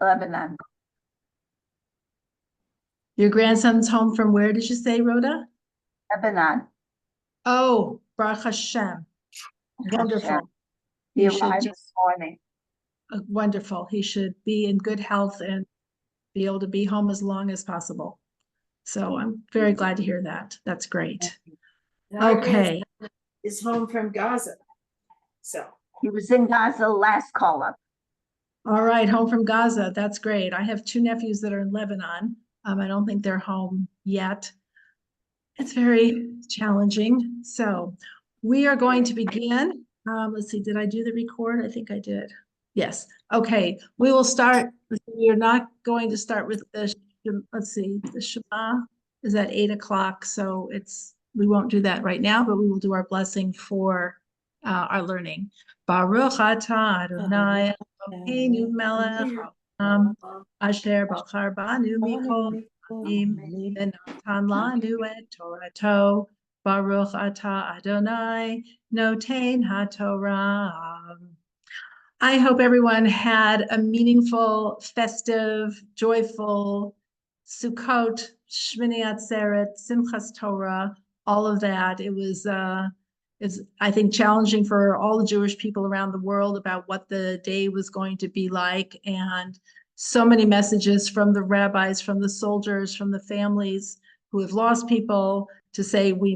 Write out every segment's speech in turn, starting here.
Lebanon. Your grandson's home from where did you say, Rhoda? Lebanon. Oh, Baruch Hashem. Wonderful. He He should arrived this morning. wonderful. He should be in good health and be able to be home as long as possible. So I'm very glad to hear that. That's great. Okay. Is home from Gaza. So He was in Gaza last call up. All right, home from Gaza. That's great. I have two nephews that are in Lebanon. I don't think they're home yet. It's very challenging. So we are going to begin. Let's see, did I do the record? I think I did. Yes. Okay, we will start. We are not going to start with the, let's see, the Shema is at 8 o'clock. So we won't do that right now, but we will do our blessing for our learning. Baruch atah Adonai Eloheinu melech haolam asher bachar banu mikol v'natan lanu et Torato. Baruch atah Adonai noten haTorah. I hope everyone had a meaningful, festive, joyful Sukkot, Shmini Atzeret, Simchas Torah, all of that. It was I think, challenging for all the Jewish people around the world about what the day was going to be like. And so many messages from the rabbis, from the soldiers, from the families who have lost people to say we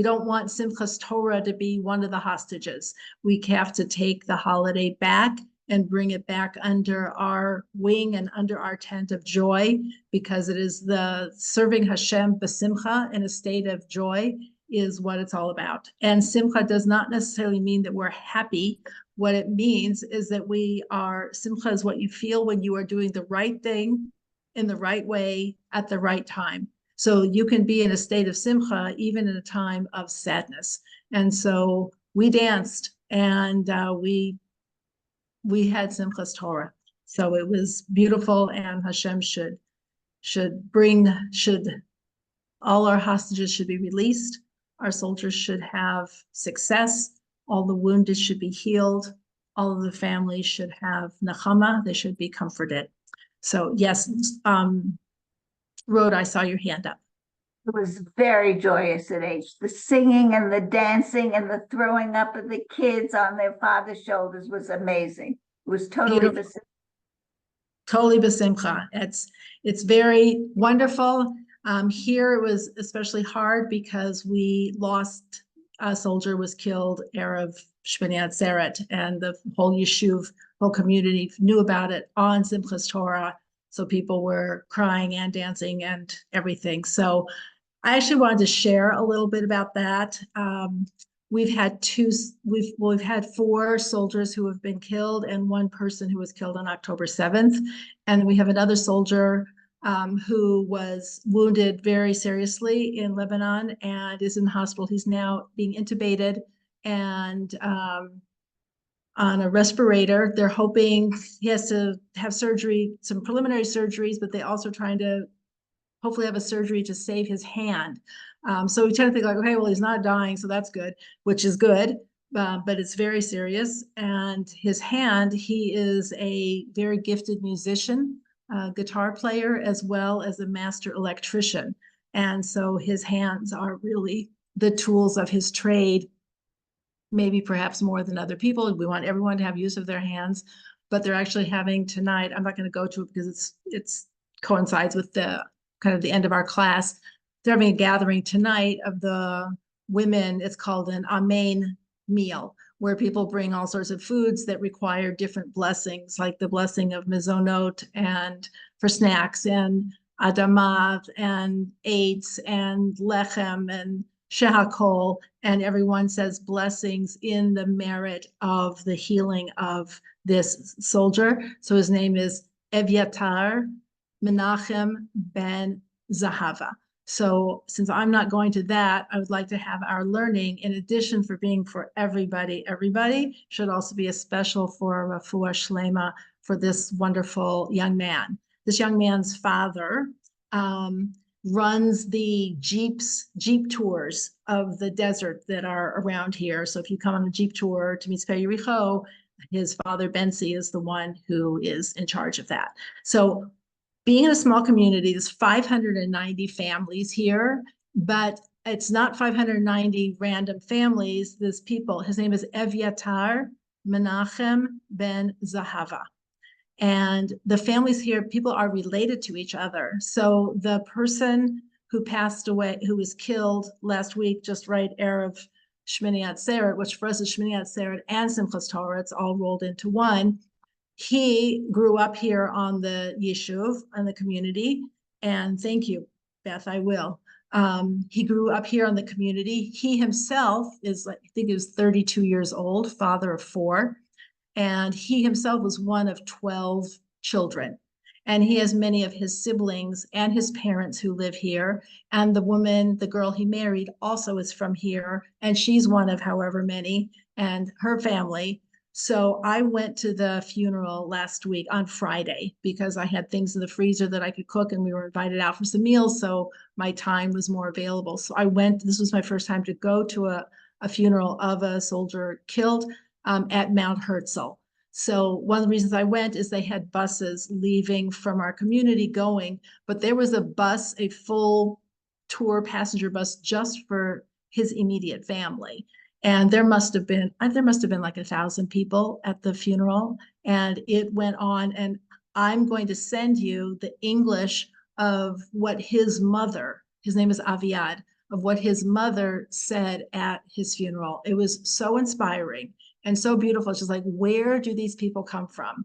don't want Simchas Torah to be one of the hostages. We have to take the holiday back and bring it back under our wing and under our tent of joy, because it is the serving Hashem b'simcha in a state of joy is what it's all about. And simcha does not necessarily mean that we're happy. What it means is that simcha is what you feel when you are doing the right thing in the right way at the right time. So you can be in a state of simcha even in a time of sadness. And so we danced and we had Simchas Torah. So it was beautiful, and Hashem all our hostages should be released. Our soldiers should have success. All the wounded should be healed. All of the families should have nachama. They should be comforted. So yes, Rhoda, I saw your hand up. It was very joyous at H. The singing and the dancing and the throwing up of the kids on their father's shoulders was amazing. It was totally besimcha. Totally besimcha. It's very wonderful. Here it was especially hard because we lost a soldier was killed Erev Shmini Atzeret, and the whole yeshuv, whole community knew about it on Simchas Torah. So people were crying and dancing and everything. So I actually wanted to share a little bit about that. We've had 4 soldiers who have been killed and 1 person who was killed on October 7th. And we have another soldier who was wounded very seriously in Lebanon and is in the hospital. He's now being intubated and on a respirator. They're hoping he has to have surgery, some preliminary surgeries, but they also trying to hopefully have a surgery to save his hand. So we tend to think like, okay, well, he's not dying, so that's good, which is good, but it's very serious. And his hand, he is a very gifted musician, guitar player, as well as a master electrician. And so his hands are really the tools of his trade, maybe perhaps more than other people. We want everyone to have use of their hands, but they're actually having tonight, I'm not going to go to it because it's coincides with the kind of the end of our class. They're having a gathering tonight of the women. It's called an Amen meal, where people bring all sorts of foods that require different blessings, like the blessing of mizonot and for snacks, and adamah and eitz and lechem and shehakol, and everyone says blessings in the merit of the healing of this soldier. So his name is Evyatar Menachem ben Zahava. So since I'm not going to that, I would like to have our learning, in addition for being for everybody should also be a special for Refuah Shlema for this wonderful young man. This young man's father runs the Jeep tours of the desert that are around here. So if you come on a Jeep tour to Mitzpeh Yericho, his father, Bensi, is the one who is in charge of that. So being in a small community, there's 590 families here, but it's not 590 random families. There's people. His name is Evyatar Menachem Ben Zahava. And the families here, people are related to each other. So the person who passed away, who was killed last week, just right Erev Shmini Atzeret, which for us is Shmini Atzeret and Simchas Torah, it's all rolled into one. He grew up here on the yeshuv, on the community. And thank you, Beth, I will. He grew up here on the community. He himself is, like, I think he was 32 years old, father of 4. And he himself was one of 12 children. And he has many of his siblings and his parents who live here. And the woman, the girl he married, also is from here. And she's one of however many, and her family. So I went to the funeral last week on Friday because I had things in the freezer that I could cook, and we were invited out for some meals. So my time was more available. So I went, this was my first time to go to a funeral of a soldier killed at Mount Herzl. So one of the reasons I went is they had buses leaving from our community going, but there was a bus, a full tour passenger bus just for his immediate family. And there must have been like 1,000 people at the funeral, and it went on. And I'm going to send you the English of what his mother, his name is Aviad, of what his mother said at his funeral. It was so inspiring and so beautiful. It's just like, where do these people come from?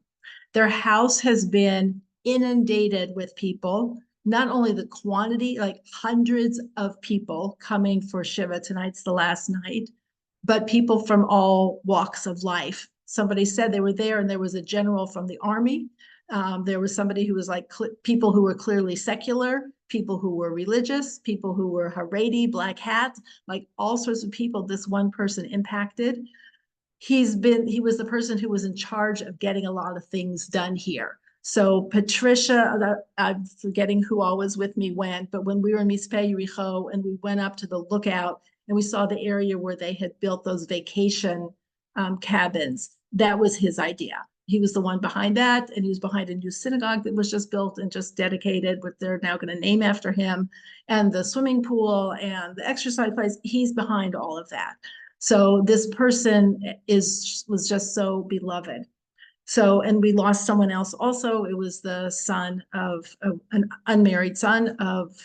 Their house has been inundated with people, not only the quantity, like hundreds of people coming for Shiva. Tonight's the last night, but people from all walks of life. Somebody said they were there, and there was a general from the army. There was somebody who was like people who were clearly secular, people who were religious, people who were Haredi, black hat, like all sorts of people this one person impacted. He was the person who was in charge of getting a lot of things done here. So Patricia, I'm forgetting who all was with me when, but when we were in Mitzpeh Yericho and we went up to the lookout and we saw the area where they had built those vacation cabins, that was his idea. He was the one behind that, and he was behind a new synagogue that was just built and just dedicated, what they're now going to name after him, and the swimming pool and the exercise place. He's behind all of that. So this person was just so beloved. So, and we lost someone else also. It was the son of an unmarried son of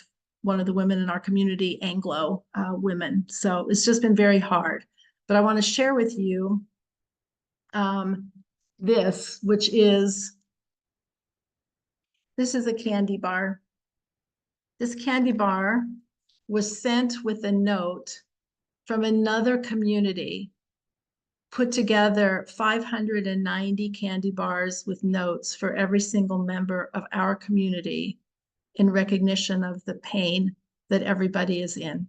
one of the women in our community, Anglo women. So it's just been very hard. But I want to share with you this, which is, this is a candy bar. This candy bar was sent with a note from another community, put together 590 candy bars with notes for every single member of our community in recognition of the pain that everybody is in,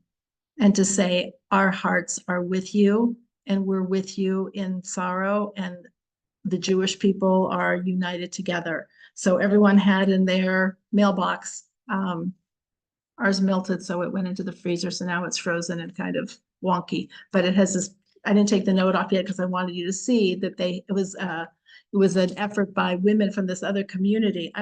and to say our hearts are with you and we're with you in sorrow, and the Jewish people are united together. So everyone had in their mailbox, ours melted, so it went into the freezer. So now it's frozen and kind of wonky, but it has this, I didn't take the note off yet because I wanted you to see that it was an effort by women from this other community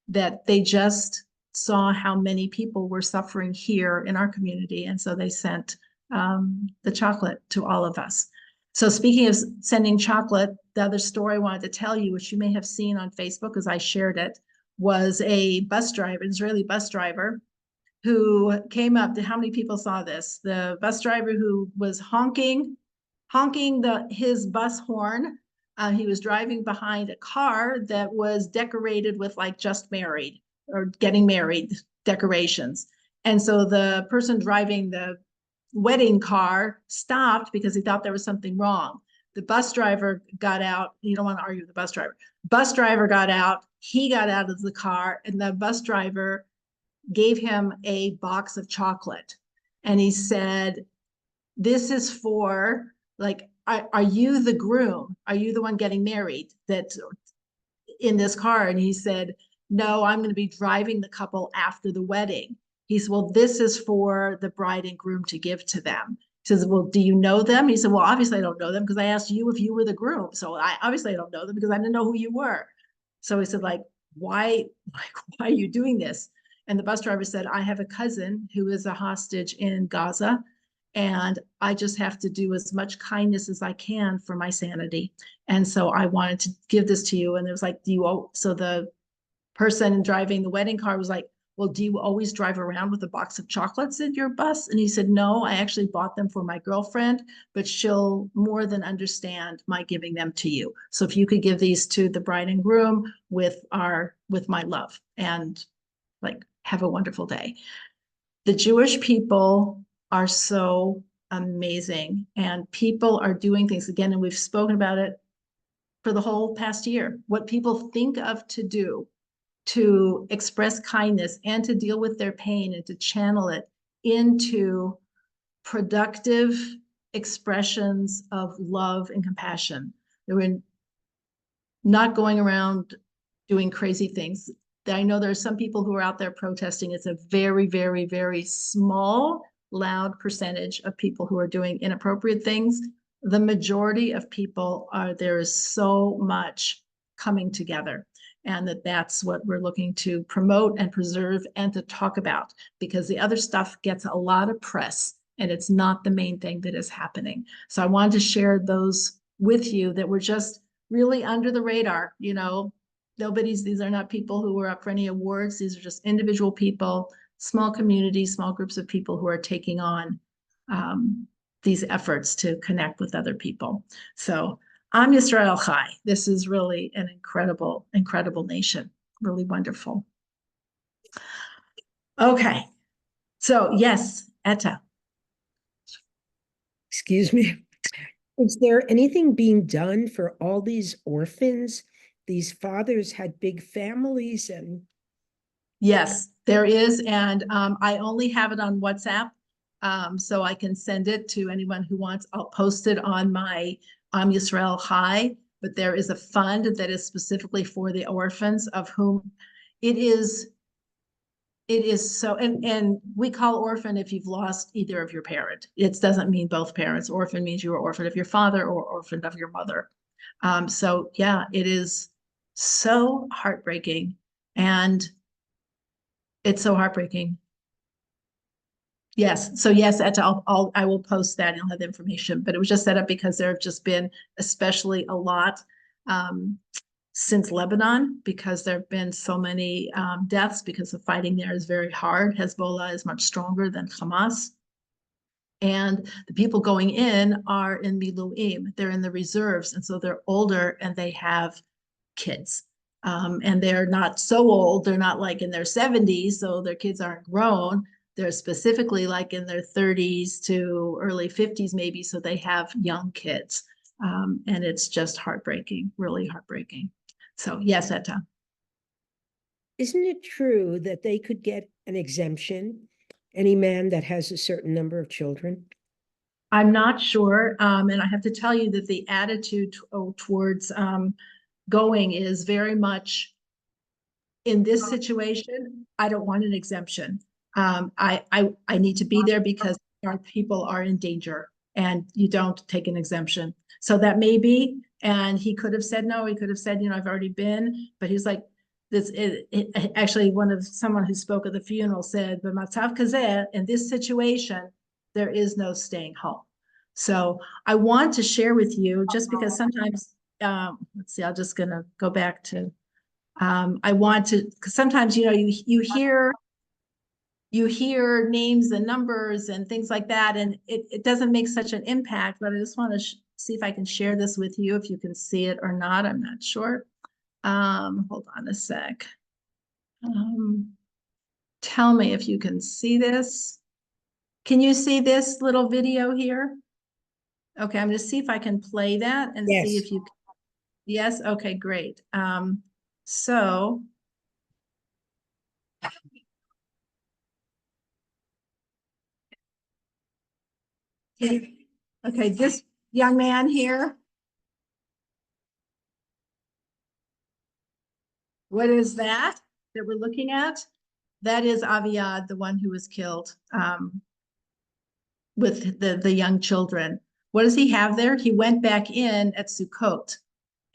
that they just saw how many people were suffering here in our community. And so they sent the chocolate to all of us. So speaking of sending chocolate, the other story I wanted to tell you, which you may have seen on Facebook because I shared it, was a bus driver, an Israeli bus driver, who came up to, how many people saw this? The bus driver who was honking his bus horn. He was driving behind a car that was decorated with like just married or getting married decorations. And so the person driving the wedding car stopped because he thought there was something wrong. The bus driver got out. You don't want to argue with the bus driver. Bus driver got out. He got out of the car, and the bus driver gave him a box of chocolate. And he said, this is for, like, are you the groom? Are you the one getting married that's in this car? And he said, no, I'm going to be driving the couple after the wedding. He said, well, this is for the bride and groom to give to them. He says, well, do you know them? He said, well, obviously I don't know them because I asked you if you were the groom. So I obviously I don't know them because I didn't know who you were. So he said, like, why are you doing this? And the bus driver said, I have a cousin who is a hostage in Gaza, and I just have to do as much kindness as I can for my sanity. And so I wanted to give this to you. And it was like, so the person driving the wedding car was like, well, do you always drive around with a box of chocolates in your bus? And he said, no, I actually bought them for my girlfriend, but she'll more than understand my giving them to you. So if you could give these to the bride and groom with my love, and like, have a wonderful day. The Jewish people are so amazing, and people are doing things again, and we've spoken about it for the whole past year. What people think of to do to express kindness and to deal with their pain and to channel it into productive expressions of love and compassion. They were not going around doing crazy things. I know there are some people who are out there protesting. It's a very, very, very small, loud percentage of people who are doing inappropriate things. The majority of people there is so much coming together. And that's what we're looking to promote and preserve and to talk about, because the other stuff gets a lot of press and it's not the main thing that is happening. So I wanted to share those with you that were just really under the radar. These are not people who are up for any awards. These are just individual people, small communities, small groups of people who are taking on these efforts to connect with other people. So Am Yisrael Chai. This is really an incredible, incredible nation. Really wonderful. Okay. So yes, Etta. Excuse me. Is there anything being done for all these orphans? These fathers had big families and Yes, there is. And I only have it on WhatsApp. So I can send it to anyone who wants. I'll post it on my Am Yisrael Chai, but there is a fund that is specifically for the orphans, of whom it is so, and we call orphan if you've lost either of your parent. It doesn't mean both parents. Orphan means you were orphan of your father or orphaned of your mother. So yeah, it is so heartbreaking, and it's so heartbreaking. Yes. So yes, I will post that and you'll have the information, but it was just set up because there have just been especially a lot since Lebanon, because there have been so many deaths, because the fighting there is very hard. Hezbollah is much stronger than Hamas. And the people going in are in Miluim. They're in the reserves. And so they're older and they have kids. And they're not so old. They're not like in their 70s, so their kids aren't grown. They're specifically like in their 30s to early 50s, maybe. So they have young kids. And it's just heartbreaking, really heartbreaking. So yes, Etta. isn't it true that they could get an exemption? Any man that has a certain number of children? I'm not sure. And I have to tell you that the attitude towards going is very much, in this situation, I don't want an exemption. I need to be there because our people are in danger, and you don't take an exemption. So that may be, and he could have said no. He could have said, I've already been, but he's like, actually, someone who spoke at the funeral said, but Matzav Kazeh, in this situation, there is no staying home. So I want to share with you, just because sometimes, let's see, I'm just gonna go back to, I want to, because sometimes, you hear names and numbers and things like that, and it doesn't make such an impact, but I just want to see if I can share this with you, if you can see it or not. I'm not sure. Hold on a sec. Tell me if you can see this. Can you see this little video here? Okay, I'm going to see if I can play that and see Yes. if you can. Yes, okay, great. So okay, this young man here. What is that we're looking at? That is Aviad, the one who was killed. with the young children. What does he have there? He went back in at Sukkot,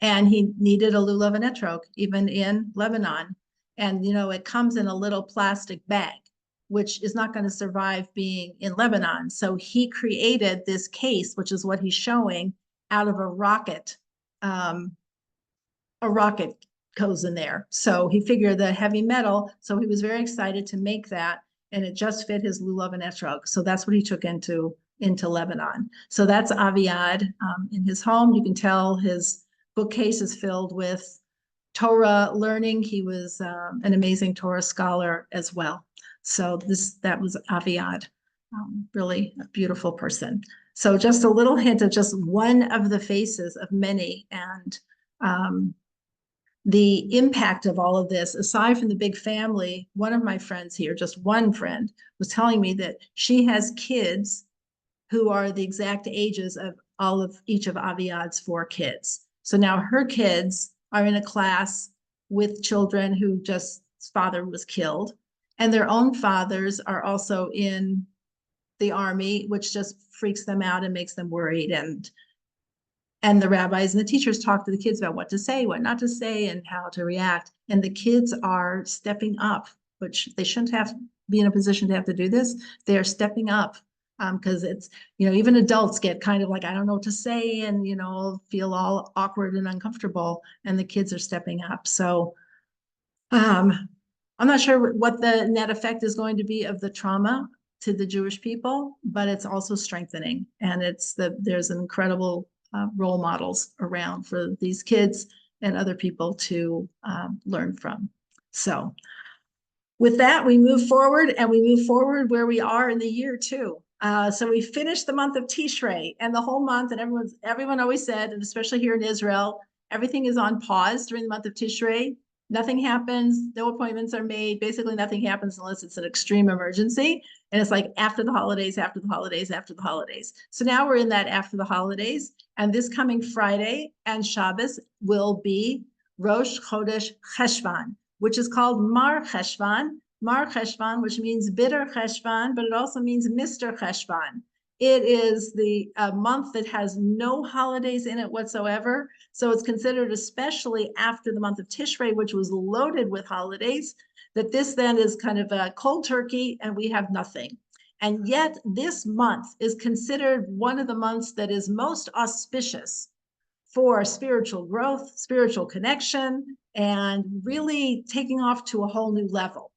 and he needed a lulav and etrog, even in Lebanon. And, it comes in a little plastic bag, which is not going to survive being in Lebanon. So he created this case, which is what he's showing, out of a rocket. A rocket goes in there. So he figured the heavy metal. So he was very excited to make that, and it just fit his lulav and etrog. So that's what he took into Lebanon. So that's Aviad in his home. You can tell his bookcase is filled with Torah learning. He was an amazing Torah scholar as well. So that was Aviad, really a beautiful person. So just a little hint of just one of the faces of many, and the impact of all of this, aside from the big family. One of my friends here, just one friend, was telling me that she has kids who are the exact ages of each of Aviad's 4 kids. So now her kids are in a class with children who just father was killed, and their own fathers are also in the army, which just freaks them out and makes them worried. And the rabbis and the teachers talk to the kids about what to say, what not to say, and how to react. And the kids are stepping up, which they shouldn't have be in a position to have to do this. They are stepping up because it's, even adults get kind of like, I don't know what to say, and, feel all awkward and uncomfortable, and the kids are stepping up. So I'm not sure what the net effect is going to be of the trauma to the Jewish people, but it's also strengthening. And there's incredible role models around for these kids and other people to learn from. So with that, we move forward, and we move forward where we are in the year too. So we finished the month of Tishrei, and the whole month, and everyone always said, and especially here in Israel, everything is on pause during the month of Tishrei. Nothing happens, no appointments are made. Basically, nothing happens unless it's an extreme emergency. And it's like after the holidays, after the holidays, after the holidays. So now we're in that after the holidays. And this coming Friday and Shabbos will be Rosh Chodesh Cheshvan, which is called Mar Cheshvan. Mar Cheshvan, which means bitter Cheshvan, but it also means Mr. Cheshvan. It is the month that has no holidays in it whatsoever. So it's considered, especially after the month of Tishrei, which was loaded with holidays, that this then is kind of a cold turkey and we have nothing. And yet this month is considered one of the months that is most auspicious for spiritual growth, spiritual connection, and really taking off to a whole new level.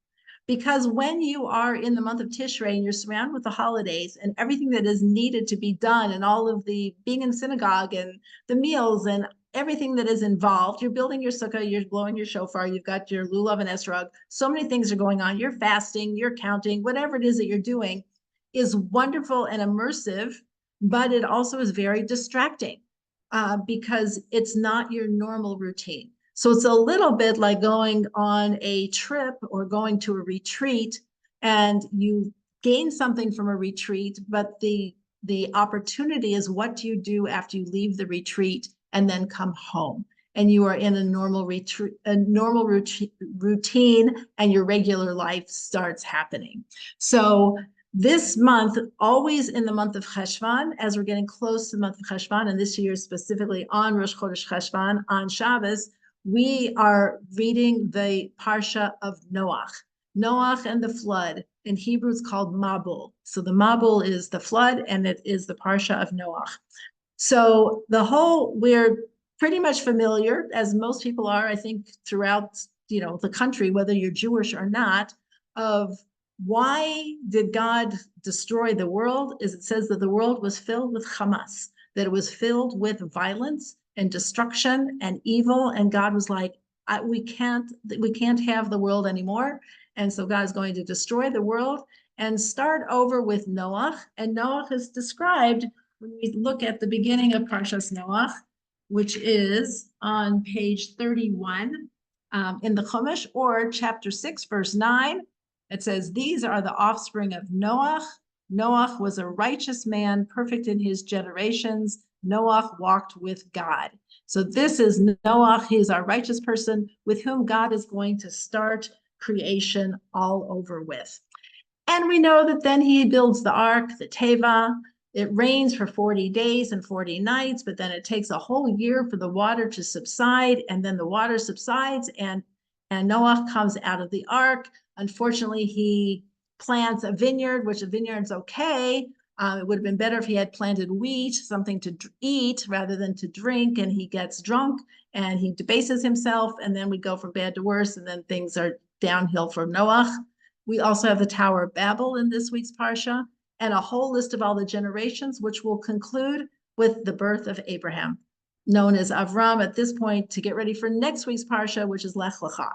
Because when you are in the month of Tishrei and you're surrounded with the holidays and everything that is needed to be done, and all of the being in synagogue and the meals and everything that is involved, you're building your sukkah, you're blowing your shofar, you've got your lulav and esrog, so many things are going on. You're fasting, you're counting, whatever it is that you're doing is wonderful and immersive, but it also is very distracting because it's not your normal routine. So it's a little bit like going on a trip or going to a retreat, and you gain something from a retreat, but the opportunity is, what do you do after you leave the retreat and then come home? And you are in a normal routine, and your regular life starts happening. So this month, always in the month of Cheshvan, as we're getting close to the month of Cheshvan, and this year specifically on Rosh Chodesh Cheshvan, on Shabbos, we are reading the parsha of Noach. Noach and the flood. In Hebrew, it's called Mabul. So the Mabul is the flood, and it is the parsha of Noach. So we're pretty much familiar, as most people are, I think, throughout the country, whether you're Jewish or not, of why did God destroy the world. Is it says that the world was filled with Hamas, that it was filled with violence and destruction and evil, and God was like, we can't have the world anymore, and so God is going to destroy the world and start over with Noach. And Noach is described when we look at the beginning of Parshas Noach, which is on page 31 in the Chumash, or chapter 6, verse 9. It says, "These are the offspring of Noach. Noach was a righteous man, perfect in his generations. Noach walked with God." So this is Noach. He is our righteous person with whom God is going to start creation all over with. And we know that then he builds the ark, the Teva. It rains for 40 days and 40 nights, but then it takes a whole year for the water to subside. And then the water subsides and Noah comes out of the ark. Unfortunately, he plants a vineyard, which a vineyard's okay. It would have been better if he had planted wheat, something to eat rather than to drink. And he gets drunk and he debases himself. And then we go from bad to worse. And then things are downhill for Noah. We also have the Tower of Babel in this week's parsha, and a whole list of all the generations, which will conclude with the birth of Abraham, known as Avram at this point, to get ready for next week's parsha, which is Lech Lecha.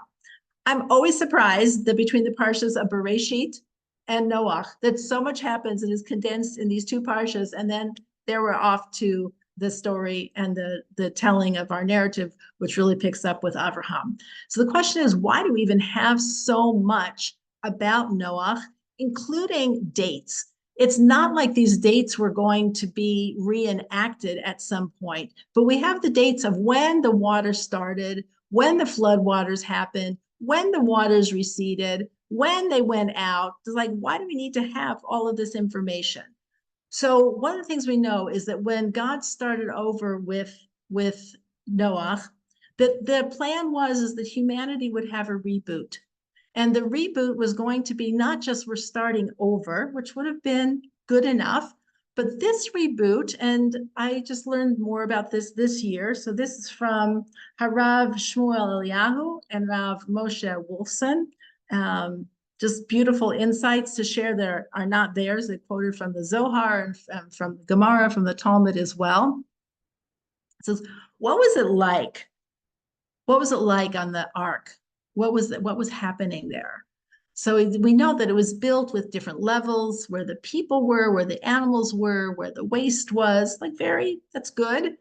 I'm always surprised that between the parshas of Bereshit and Noach, that so much happens and is condensed in these two parshas, and then there we're off to the story and the telling of our narrative, which really picks up with Abraham. So the question is, why do we even have so much about Noach, including dates? It's not like these dates were going to be reenacted at some point, but we have the dates of when the water started, when the flood waters happened, when the waters receded, when they went out. It's like, why do we need to have all of this information? So one of the things we know is that when God started over with Noah, that the plan is that humanity would have a reboot. And the reboot was going to be not just we're starting over, which would have been good enough, but this reboot, and I just learned more about this year. So this is from Harav Shmuel Eliyahu and Rav Moshe Wolfson. Just beautiful insights to share that are not theirs. They quoted from the Zohar and from Gemara, from the Talmud as well. It says, what was it like? What was it like on the ark? What was happening there? So we know that it was built with different levels, where the people were, where the animals were, where the waste was, that's good.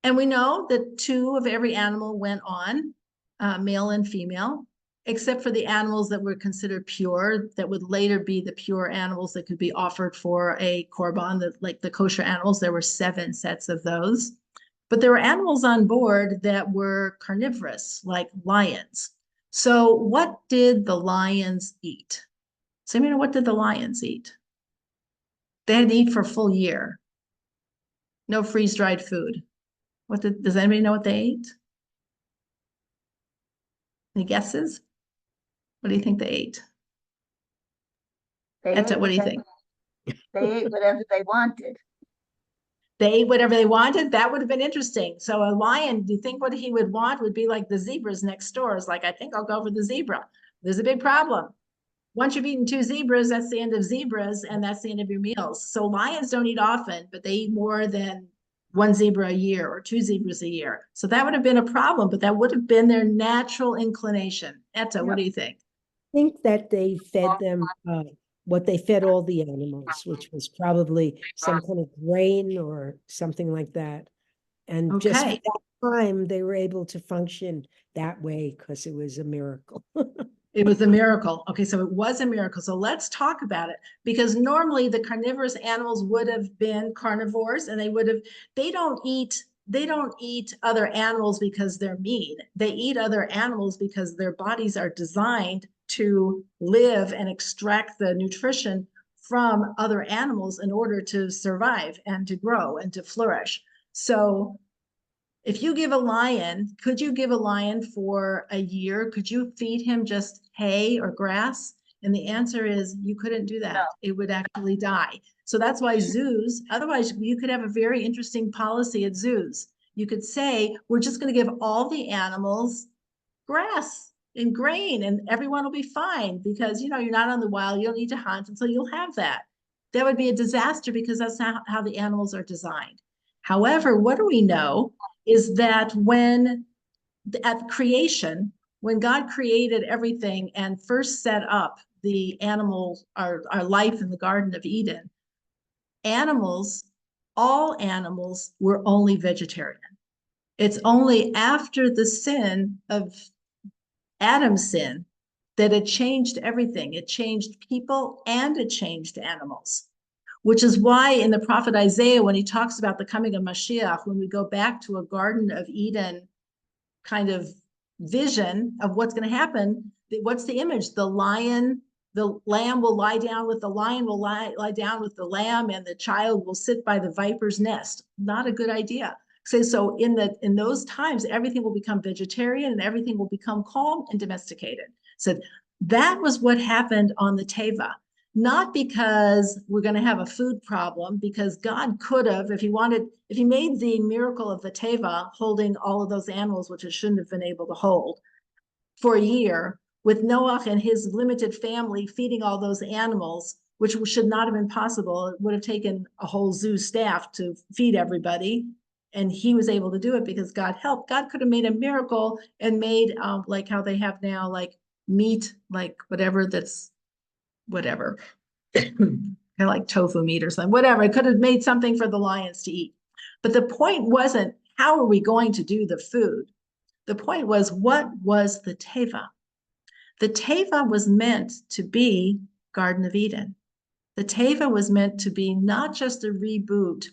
And we know that 2 of every animal went on, male and female, except for the animals that were considered pure, that would later be the pure animals that could be offered for a korban, like the kosher animals. There were 7 sets of those. But there were animals on board that were carnivorous, like lions. So what did the lions eat? So you know, what did the lions eat? They had to eat for a full year. No freeze-dried food. Does anybody know what they ate? Any guesses? What do you think they ate? What do you think? They ate whatever they wanted. They ate whatever they wanted. That would have been interesting. So a lion, do you think what he would want would be like the zebras next door? It's like, I think I'll go for the zebra. There's a big problem. Once you've eaten 2 zebras, that's the end of zebras, and that's the end of your meals. So lions don't eat often, but they eat more than 1 zebra a year or 2 zebras a year. So that would have been a problem, but that would have been their natural inclination. Etta, what do you think? I think that they fed them what they fed all the animals, which was probably some kind of grain or something like that. And just for Okay. that time, they were able to function that way because it was a miracle. It was a miracle. Okay, so it was a miracle. So let's talk about it, because normally the carnivorous animals would have been carnivores, and they don't eat other animals because they're mean. They eat other animals because their bodies are designed to live and extract the nutrition from other animals in order to survive and to grow and to flourish. So if you give a lion, could you give a lion for a year? Could you feed him just hay or grass? And the answer is you couldn't do that. No. It would actually die. So that's why zoos, otherwise you could have a very interesting policy at zoos. You could say, we're just going to give all the animals grass and grain and everyone will be fine, because you're not on the wild. You don't need to hunt, and so you'll have that. That would be a disaster, because that's not how the animals are designed. However, what do we know is that at creation, when God created everything and first set up the animals, our life in the Garden of Eden, all animals were only vegetarian. It's only after the sin of Adam's sin that it changed everything. It changed people and it changed animals, which is why in the prophet Isaiah, when he talks about the coming of Mashiach, when we go back to a Garden of Eden kind of vision of what's going to happen, what's the image? The lion the lamb will lie down with the lion, will lie down with the lamb, and the child will sit by the viper's nest. Not a good idea. So in those times, everything will become vegetarian and everything will become calm and domesticated. So that was what happened on the Teva. Not because we're going to have a food problem, because God could have, if he made the miracle of the Teva holding all of those animals, which it shouldn't have been able to hold, for a year, with Noah and his limited family feeding all those animals, which should not have been possible. It would have taken a whole zoo staff to feed everybody. And he was able to do it because God helped. God could have made a miracle and made like how they have now, like meat, like whatever that's whatever, kind of like tofu meat or something, whatever. It could have made something for the lions to eat. But the point wasn't, how are we going to do the food? The point was, what was the Teva? The Teva was meant to be Garden of Eden. The Teva was meant to be not just a reboot.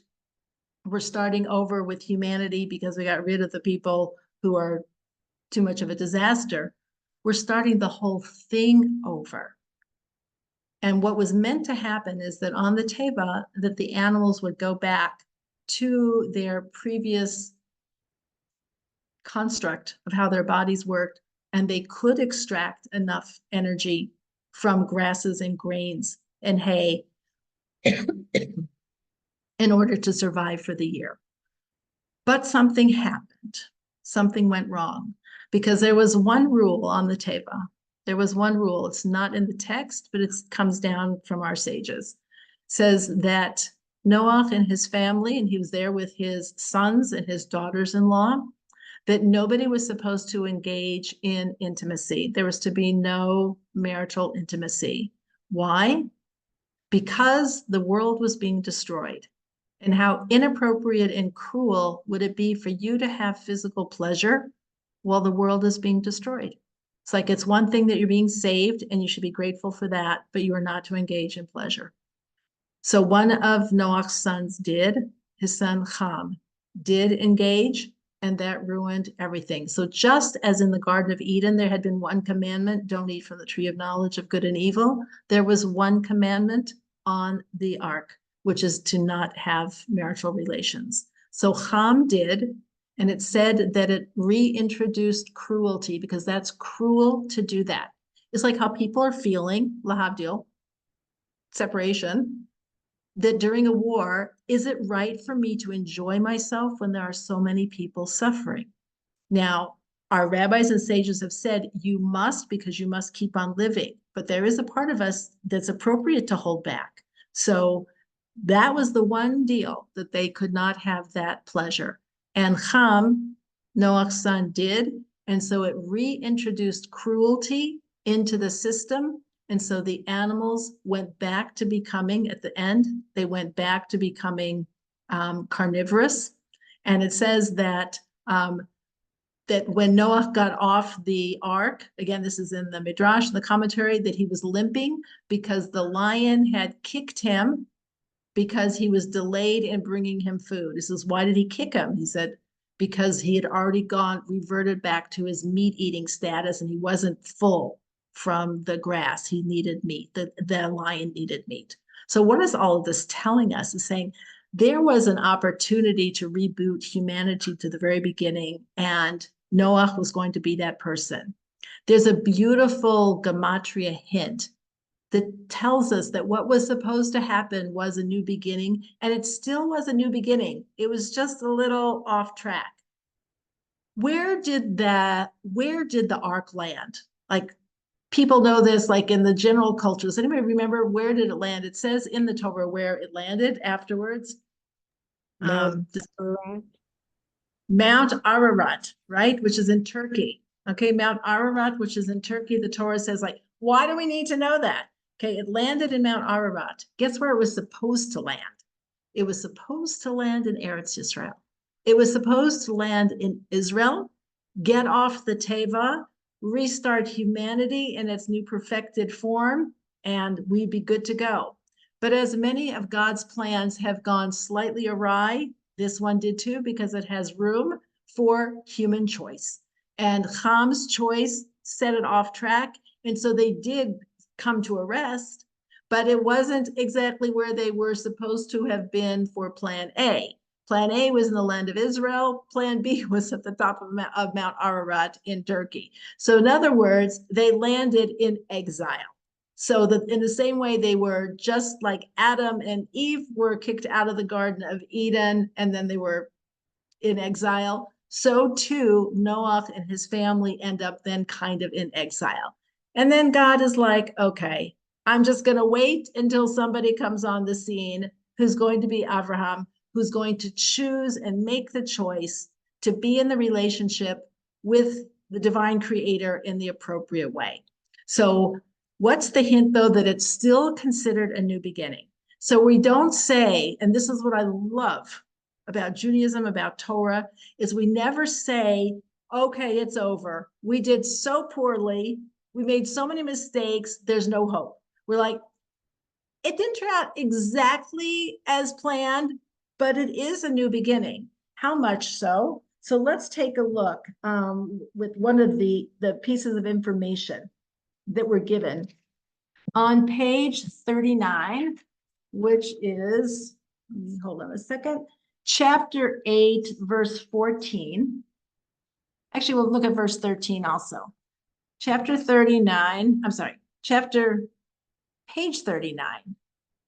We're starting over with humanity because we got rid of the people who are too much of a disaster. We're starting the whole thing over. And what was meant to happen is that on the Teva, that the animals would go back to their previous construct of how their bodies worked, and they could extract enough energy from grasses and grains and hay in order to survive for the year. But something happened. Something went wrong, because there was one rule on the Teva. There was one rule. It's not in the text, but it comes down from our sages. It says that Noah and his family, and he was there with his sons and his daughters-in-law, that nobody was supposed to engage in intimacy. There was to be no marital intimacy. Why? Because the world was being destroyed. And how inappropriate and cruel would it be for you to have physical pleasure while the world is being destroyed? It's like, it's one thing that you're being saved and you should be grateful for that, but you are not to engage in pleasure. So one of Noah's sons did, his son Ham, did engage, and that ruined everything. So just as in the Garden of Eden, there had been one commandment, don't eat from the tree of knowledge of good and evil, there was one commandment on the ark, which is to not have marital relations. So Ham did, and it said that it reintroduced cruelty, because that's cruel to do that. It's like how people are feeling, lahavdil, separation, that during a war, is it right for me to enjoy myself when there are so many people suffering? Now, our rabbis and sages have said you must, because you must keep on living, but there is a part of us that's appropriate to hold back. So that was the one deal, that they could not have that pleasure. And Ham, Noah's son, did. And so it reintroduced cruelty into the system. And so the animals went back to becoming, at the end, they went back to becoming carnivorous. And it says that that when Noah got off the ark, again, this is in the Midrash, the commentary, that he was limping because the lion had kicked him because he was delayed in bringing him food. He says, why did he kick him? He said, because he had already reverted back to his meat-eating status, and he wasn't full from the grass. He needed meat. The lion needed meat. So what is all of this telling us? Is saying there was an opportunity to reboot humanity to the very beginning, and Noah was going to be that person. There's a beautiful gematria hint that tells us that what was supposed to happen was a new beginning, and it still was a new beginning. It was just a little off track. Where did the ark land? Like, people know this, like in the general culture. Does anybody remember where did it land? It says in the Torah where it landed afterwards. Mount Ararat, right? Which is in Turkey. Okay, Mount Ararat, which is in Turkey. The Torah says, like, why do we need to know that? Okay, it landed in Mount Ararat. Guess where it was supposed to land? It was supposed to land in Eretz Yisrael. It was supposed to land in Israel, get off the Teva, restart humanity in its new perfected form, and we'd be good to go. But as many of God's plans have gone slightly awry, this one did too, because it has room for human choice. And Ham's choice set it off track. And so they did come to a rest, but it wasn't exactly where they were supposed to have been for plan A. Plan A was in the land of Israel. Plan B was at the top of Mount Ararat in Turkey. So in other words, they landed in exile. So that in the same way they were just like Adam and Eve were kicked out of the Garden of Eden, and then they were in exile, so too Noah and his family end up then kind of in exile. And then God is like, okay, I'm just going to wait until somebody comes on the scene who's going to be Abraham, who's going to choose and make the choice to be in the relationship with the divine creator in the appropriate way. So what's the hint, though, that it's still considered a new beginning? So we don't say, and this is what I love about Judaism, about Torah, is we never say, okay, it's over. We did so poorly. We made so many mistakes. There's no hope. We're like, it didn't turn out exactly as planned, but it is a new beginning. How much so? So let's take a look with one of the pieces of information that were given on page 39, which is, hold on a second, chapter 8, verse 14. Actually, we'll look at verse 13 also. Chapter 39, I'm sorry, page 39,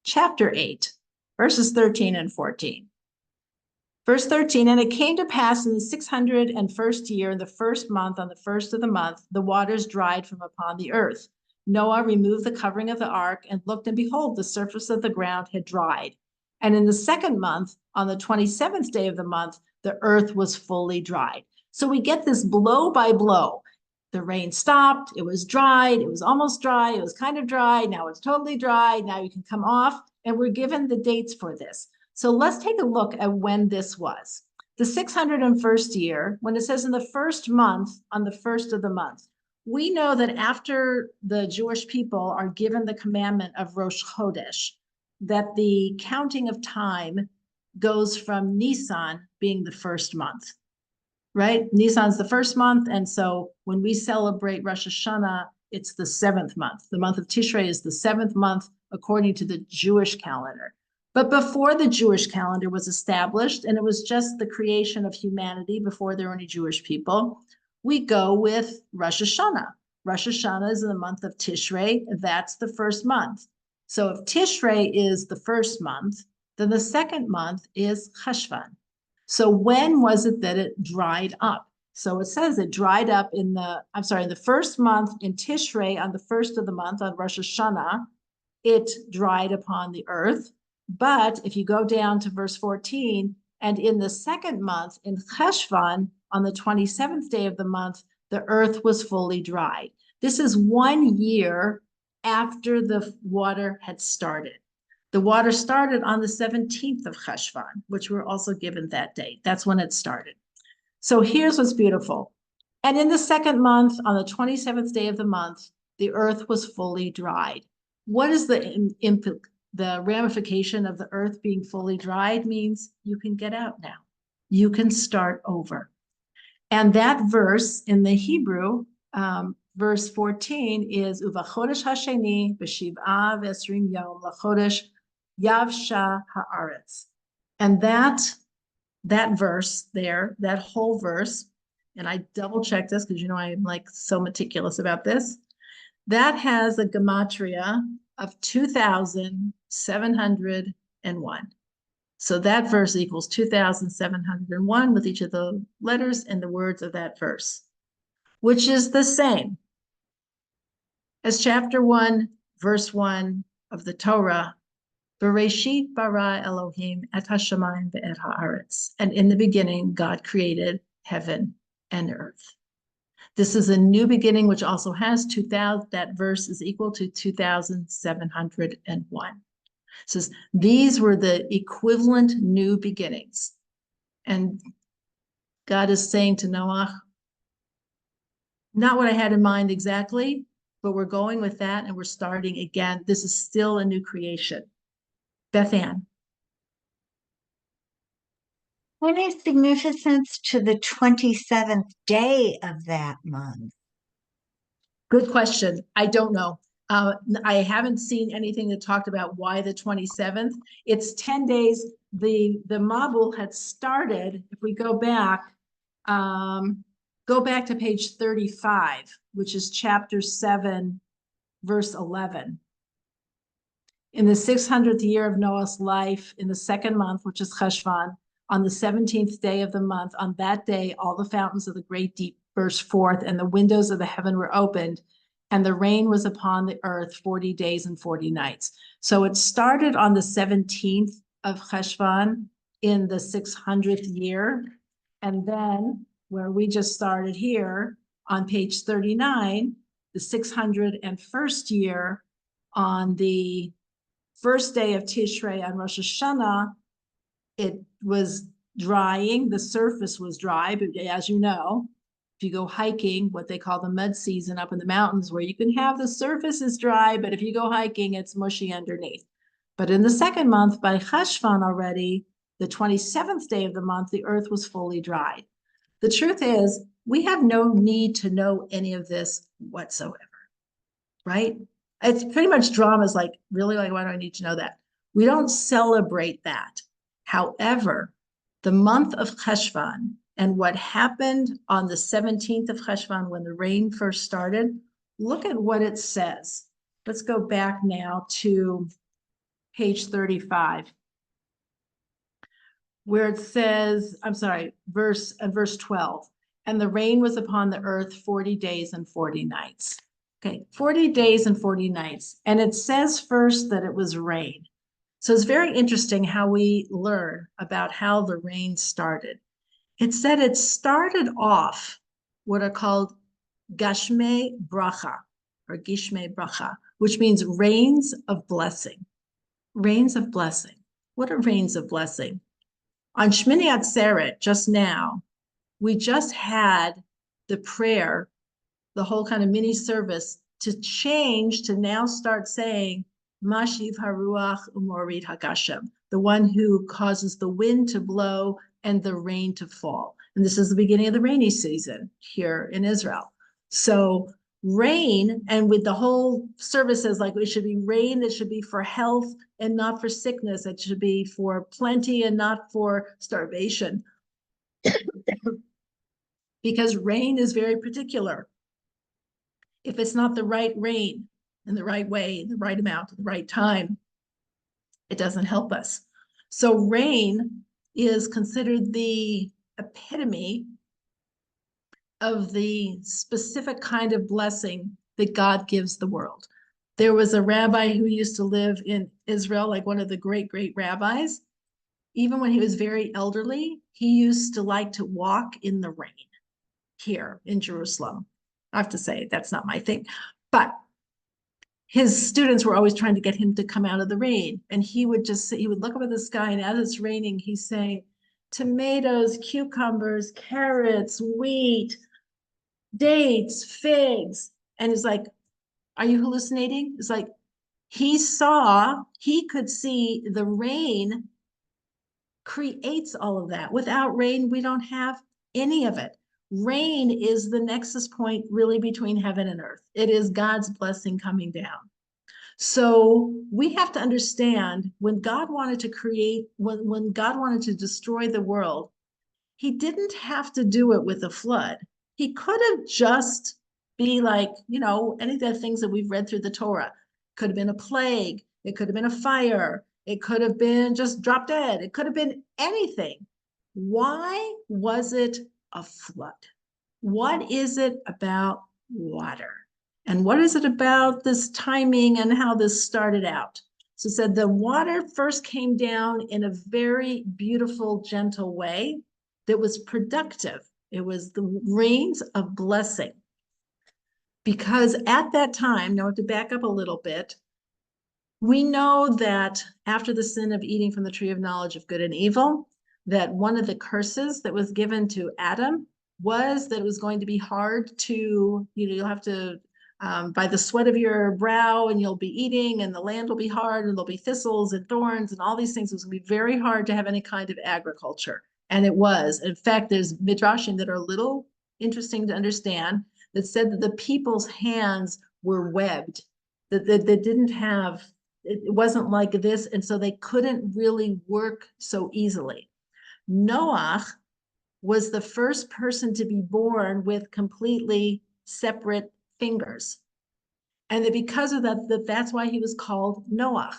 chapter 8, verses 13 and 14. Verse 13, and it came to pass in the 601st year, in the first month, on the first of the month, the waters dried from upon the earth. Noah removed the covering of the ark and looked, and behold, the surface of the ground had dried. And in the second month, on the 27th day of the month, the earth was fully dried. So we get this blow by blow. The rain stopped, it was dried, it was almost dry, it was kind of dry, now it's totally dry, now you can come off, and we're given the dates for this. So let's take a look at when this was. The 601st year, when it says in the first month, on the first of the month, we know that after the Jewish people are given the commandment of Rosh Chodesh, that the counting of time goes from Nisan being the first month, right? Nisan's the first month, and so when we celebrate Rosh Hashanah, it's the 7th month. The month of Tishrei is the 7th month according to the Jewish calendar. But before the Jewish calendar was established, and it was just the creation of humanity before there were any Jewish people, we go with Rosh Hashanah. Rosh Hashanah is in the month of Tishrei. That's the first month. So if Tishrei is the first month, then the second month is Cheshvan. So when was it that it dried up? So it says it dried up in the first month in Tishrei, on the first of the month, on Rosh Hashanah, it dried upon the earth. But if you go down to verse 14, and in the second month, in Cheshvan, on the 27th day of the month, the earth was fully dried. This is 1 year after the water had started. The water started on the 17th of Cheshvan, which we're also given that date. That's when it started. So here's what's beautiful. And in the second month, on the 27th day of the month, the earth was fully dried. What is the ramification of the earth being fully dried? Means you can get out now. You can start over. And that verse in the Hebrew, verse 14 is Uvachodesh Hasheni b'shiv'a v'esrim yom lachodesh yavsha haaretz. And that verse there, that whole verse, and I double checked this because you know I'm like so meticulous about this, that has a gematria of 2,701. So that verse equals 2,701 with each of the letters and the words of that verse, which is the same as chapter 1, verse 1 of the Torah. Bereshit bara Elohim et hashamayim ve'et haaretz. And in the beginning, God created heaven and earth. This is a new beginning, which also has 2,000. That verse is equal to 2,701. It says these were the equivalent new beginnings. And God is saying to Noah, not what I had in mind exactly, but we're going with that and we're starting again. This is still a new creation. Beth Ann. What is significance to the 27th day of that month? Good question. I don't know. I haven't seen anything that talked about why the 27th. It's 10 days. The Mabul had started, if we go back to page 35, which is chapter 7, verse 11. In the 600th year of Noah's life, in the second month, which is Cheshvan, on the 17th day of the month, on that day, all the fountains of the great deep burst forth, and the windows of the heaven were opened, and the rain was upon the earth 40 days and 40 nights. So it started on the 17th of Cheshvan in the 600th year. And then where we just started here on page 39, the 601st year, on the first day of Tishrei on Rosh Hashanah, it was drying. The surface was dry, but as you know, if you go hiking, what they call the mud season up in the mountains, where you can have the surface is dry, but if you go hiking, it's mushy underneath. But in the second month, by Cheshvan already, the 27th day of the month, the earth was fully dried. The truth is, we have no need to know any of this whatsoever, right? It's pretty much drama is like, really, like, why do I need to know that? We don't celebrate that. However, the month of Cheshvan and what happened on the 17th of Cheshvan when the rain first started, look at what it says. Let's go back now to page 35, where it says, I'm sorry, verse 12. And the rain was upon the earth 40 days and 40 nights. Okay, 40 days and 40 nights. And it says first that it was rain. So it's very interesting how we learn about how the rain started. It said it started off what are called Gashmei Bracha, or Gishmei Bracha, which means rains of blessing. Rains of blessing. What are rains of blessing? On Shmini Atzeret, just now, we just had the prayer, the whole kind of mini service, to change to now start saying, Mashiv Haruach Umorid Hagashem, the one who causes the wind to blow and the rain to fall. And this is the beginning of the rainy season here in Israel. So rain, and with the whole services, like it should be rain that should be for health and not for sickness. It should be for plenty and not for starvation. Because rain is very particular. If it's not the right rain in the right way, the right amount, the right time, it doesn't help us. So rain is considered the epitome of the specific kind of blessing that God gives the world. There was a rabbi who used to live in Israel, like one of the great, great rabbis. Even when he was very elderly, he used to like to walk in the rain here in Jerusalem. I have to say, that's not my thing. But his students were always trying to get him to come out of the rain. And he would look up at the sky, and as it's raining, he's saying, tomatoes, cucumbers, carrots, wheat, dates, figs. And it's like, are you hallucinating? It's like, he could see the rain creates all of that. Without rain, we don't have any of it. Rain is the nexus point really between heaven and earth. It is God's blessing coming down. So we have to understand, when God wanted to create, when God wanted to destroy the world, he didn't have to do it with a flood. He could have just be like, any of the things that we've read through the Torah. Could have been a plague. It could have been a fire. It could have been just drop dead. It could have been anything. Why was it a flood? What is it about water? And what is it about this timing and how this started out? So it said the water first came down in a very beautiful, gentle way that was productive. It was the rains of blessing. Because at that time, now to back up a little bit, we know that after the sin of eating from the tree of knowledge of good and evil, that one of the curses that was given to Adam was that it was going to be hard to, you'll have to, by the sweat of your brow, and you'll be eating, and the land will be hard, and there'll be thistles and thorns and all these things. It was going to be very hard to have any kind of agriculture. And it was. In fact, there's midrashim that are a little interesting to understand that said that the people's hands were webbed that they didn't have, it wasn't like this, and so they couldn't really work so easily. Noach was the first person to be born with completely separate fingers. And that because of that, that's why he was called Noach,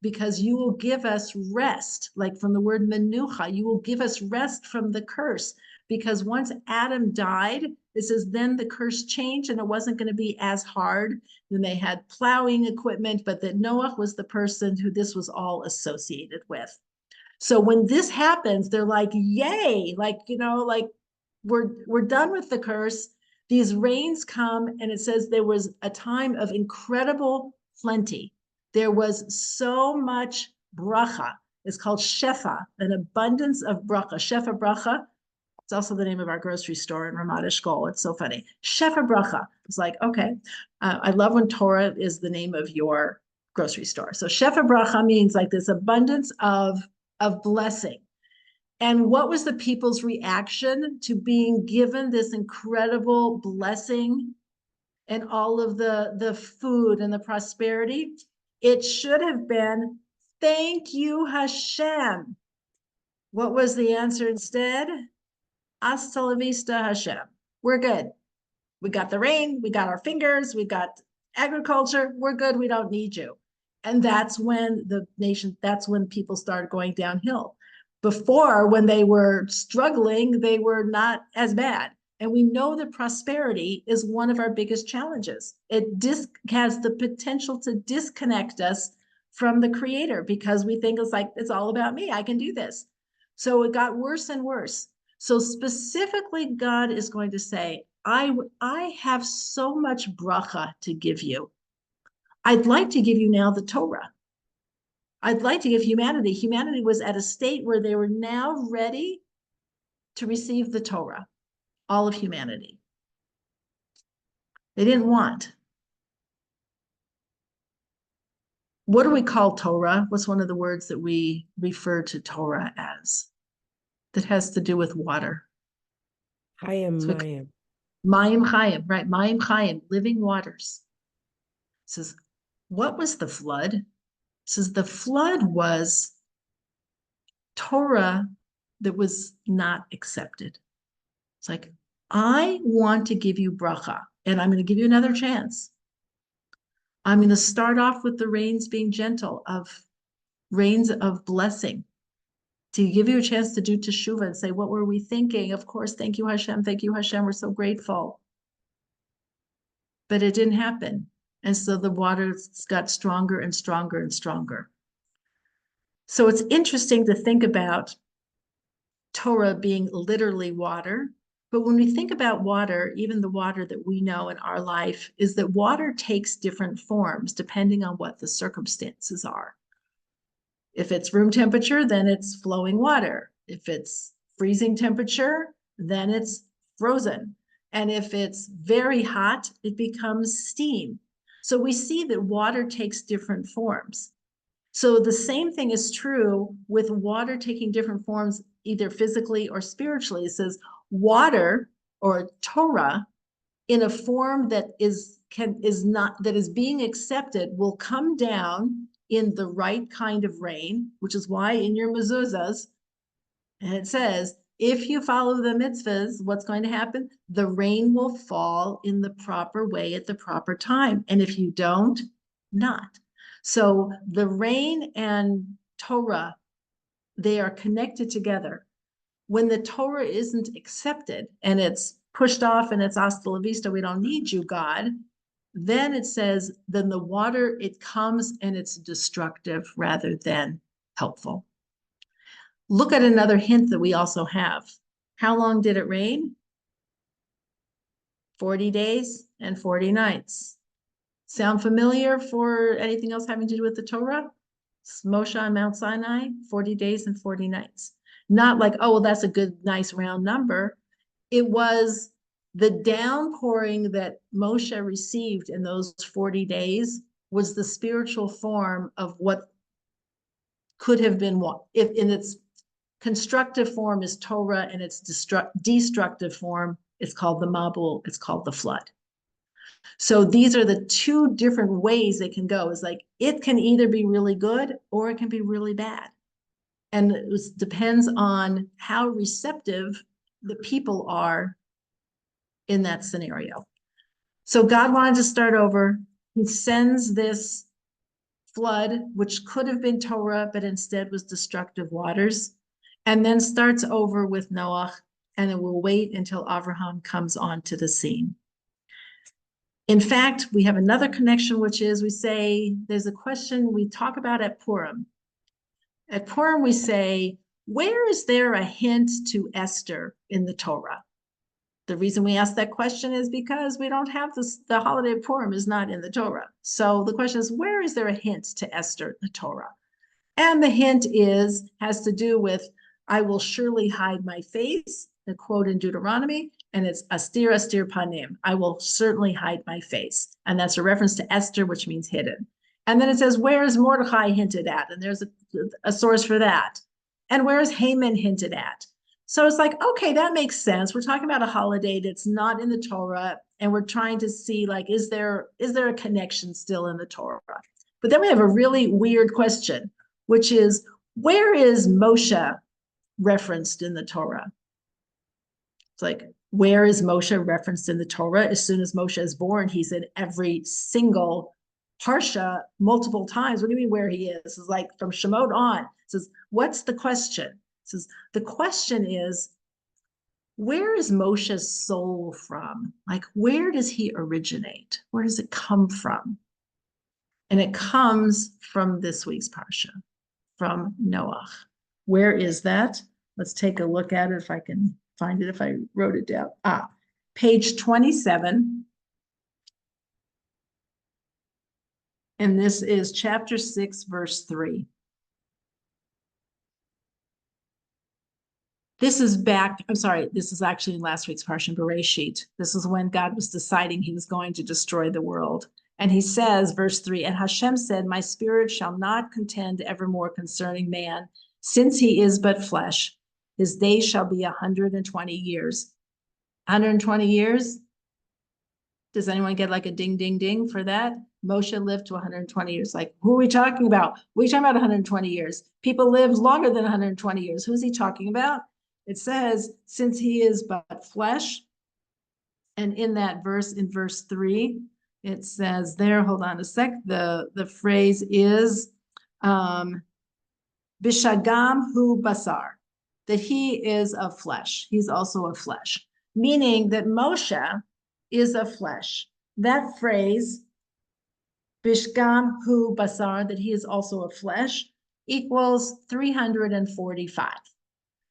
because you will give us rest, like from the word menucha, you will give us rest from the curse. Because once Adam died, it says then the curse changed and it wasn't going to be as hard. Then they had plowing equipment, but that Noach was the person who this was all associated with. So when this happens, they're like, yay, like, like we're done with the curse. These rains come, and it says there was a time of incredible plenty. There was so much bracha. It's called shefa, an abundance of bracha. Shefa bracha. It's also the name of our grocery store in Ramat Eshkol. It's so funny. Shefa bracha. It's like, okay. I love when Torah is the name of your grocery store. So shefa bracha means like this abundance of blessing. And what was the people's reaction to being given this incredible blessing and all of the food and the prosperity? It should have been, thank you, Hashem. What was the answer instead? Hasta la vista, Hashem. We're good. We got the rain, we got our fingers, we got agriculture, we're good, we don't need you. And that's when that's when people started going downhill. Before, when they were struggling, they were not as bad. And we know that prosperity is one of our biggest challenges. It has the potential to disconnect us from the Creator because we think it's like, it's all about me, I can do this. So it got worse and worse. So specifically, God is going to say, I have so much bracha to give you. I'd like to give you now the Torah. I'd like to give humanity. Humanity was at a state where they were now ready to receive the Torah, all of humanity. They didn't want. What do we call Torah? What's one of the words that we refer to Torah as? That has to do with water. Hayim, So Mayim. Mayim Chayim, right? Mayim Chayim, living waters. It says, what was the flood? It says the flood was Torah that was not accepted. It's like, I want to give you bracha, and I'm going to give you another chance. I'm going to start off with the rains being gentle, of rains of blessing, to give you a chance to do teshuvah and say, what were we thinking? Of course, thank you, Hashem. Thank you, Hashem. We're so grateful. But it didn't happen. And so the waters got stronger and stronger and stronger. So it's interesting to think about Torah being literally water. But when we think about water, even the water that we know in our life, is that water takes different forms depending on what the circumstances are. If it's room temperature, then it's flowing water. If it's freezing temperature, then it's frozen. And if it's very hot, it becomes steam. So we see that water takes different forms. So the same thing is true with water taking different forms, either physically or spiritually. It says water or Torah in a form that is being accepted will come down in the right kind of rain, which is why in your mezuzahs, and it says, if you follow the mitzvahs, what's going to happen? The rain will fall in the proper way at the proper time. And if you don't, not. So the rain and Torah, they are connected together. When the Torah isn't accepted and it's pushed off and it's hasta la vista, we don't need you, God, then it says, then the water, it comes and it's destructive rather than helpful. Look at another hint that we also have. How long did it rain? 40 days and 40 nights. Sound familiar for anything else having to do with the Torah? Moshe on Mount Sinai, 40 days and 40 nights. Not like, oh, well, that's a good, nice round number. It was the downpouring that Moshe received in those 40 days was the spiritual form of what could have been what, if in its constructive form is Torah, and its destructive form is called the Mabul, it's called the flood. So these are the two different ways it can go. It's like it can either be really good or it can be really bad. And it depends on how receptive the people are in that scenario. So God wanted to start over. He sends this flood, which could have been Torah, but instead was destructive waters, and then starts over with Noah, and it will wait until Abraham comes onto the scene. In fact, we have another connection, which is we say there's a question we talk about at Purim. At Purim, we say, where is there a hint to Esther in the Torah? The reason we ask that question is because we don't have this, the holiday of Purim is not in the Torah. So the question is, where is there a hint to Esther in the Torah? And the hint has to do with, I will surely hide my face, the quote in Deuteronomy, and it's astir astir panim. I will certainly hide my face. And that's a reference to Esther, which means hidden. And then it says, where is Mordechai hinted at? And there's a source for that. And where is Haman hinted at? So it's like, okay, that makes sense. We're talking about a holiday that's not in the Torah, and we're trying to see, like, is there a connection still in the Torah? But then we have a really weird question, which is, where is Moshe referenced in the Torah? It's like, where is Moshe referenced in the Torah? As soon as Moshe is born, he's in every single parsha multiple times. What do you mean where he is? It's like from Shemot on. It says, what's the question? It says, the question is, where is Moshe's soul from? Like, where does he originate? Where does it come from? And it comes from this week's parsha, from Noah. Where is that? Let's take a look at it if I can find it, if I wrote it down. Page 27. And this is chapter 6, verse 3. This is this is actually last week's parsha in Bereshit. This is when God was deciding he was going to destroy the world. And he says, verse 3, and Hashem said, my spirit shall not contend evermore concerning man, since he is but flesh. His days shall be 120 years. 120 years? Does anyone get like a ding, ding, ding for that? Moshe lived to 120 years. Like, who are we talking about? We're talking about 120 years. People lived longer than 120 years. Who's he talking about? It says, since he is but flesh. And in that verse, in verse 3, it says there, hold on a sec, the phrase is, Bishagam hu basar, that he is of flesh. He's also of flesh, meaning that Moshe is of flesh. That phrase, Bishgam hu basar, that he is also of flesh, equals 345,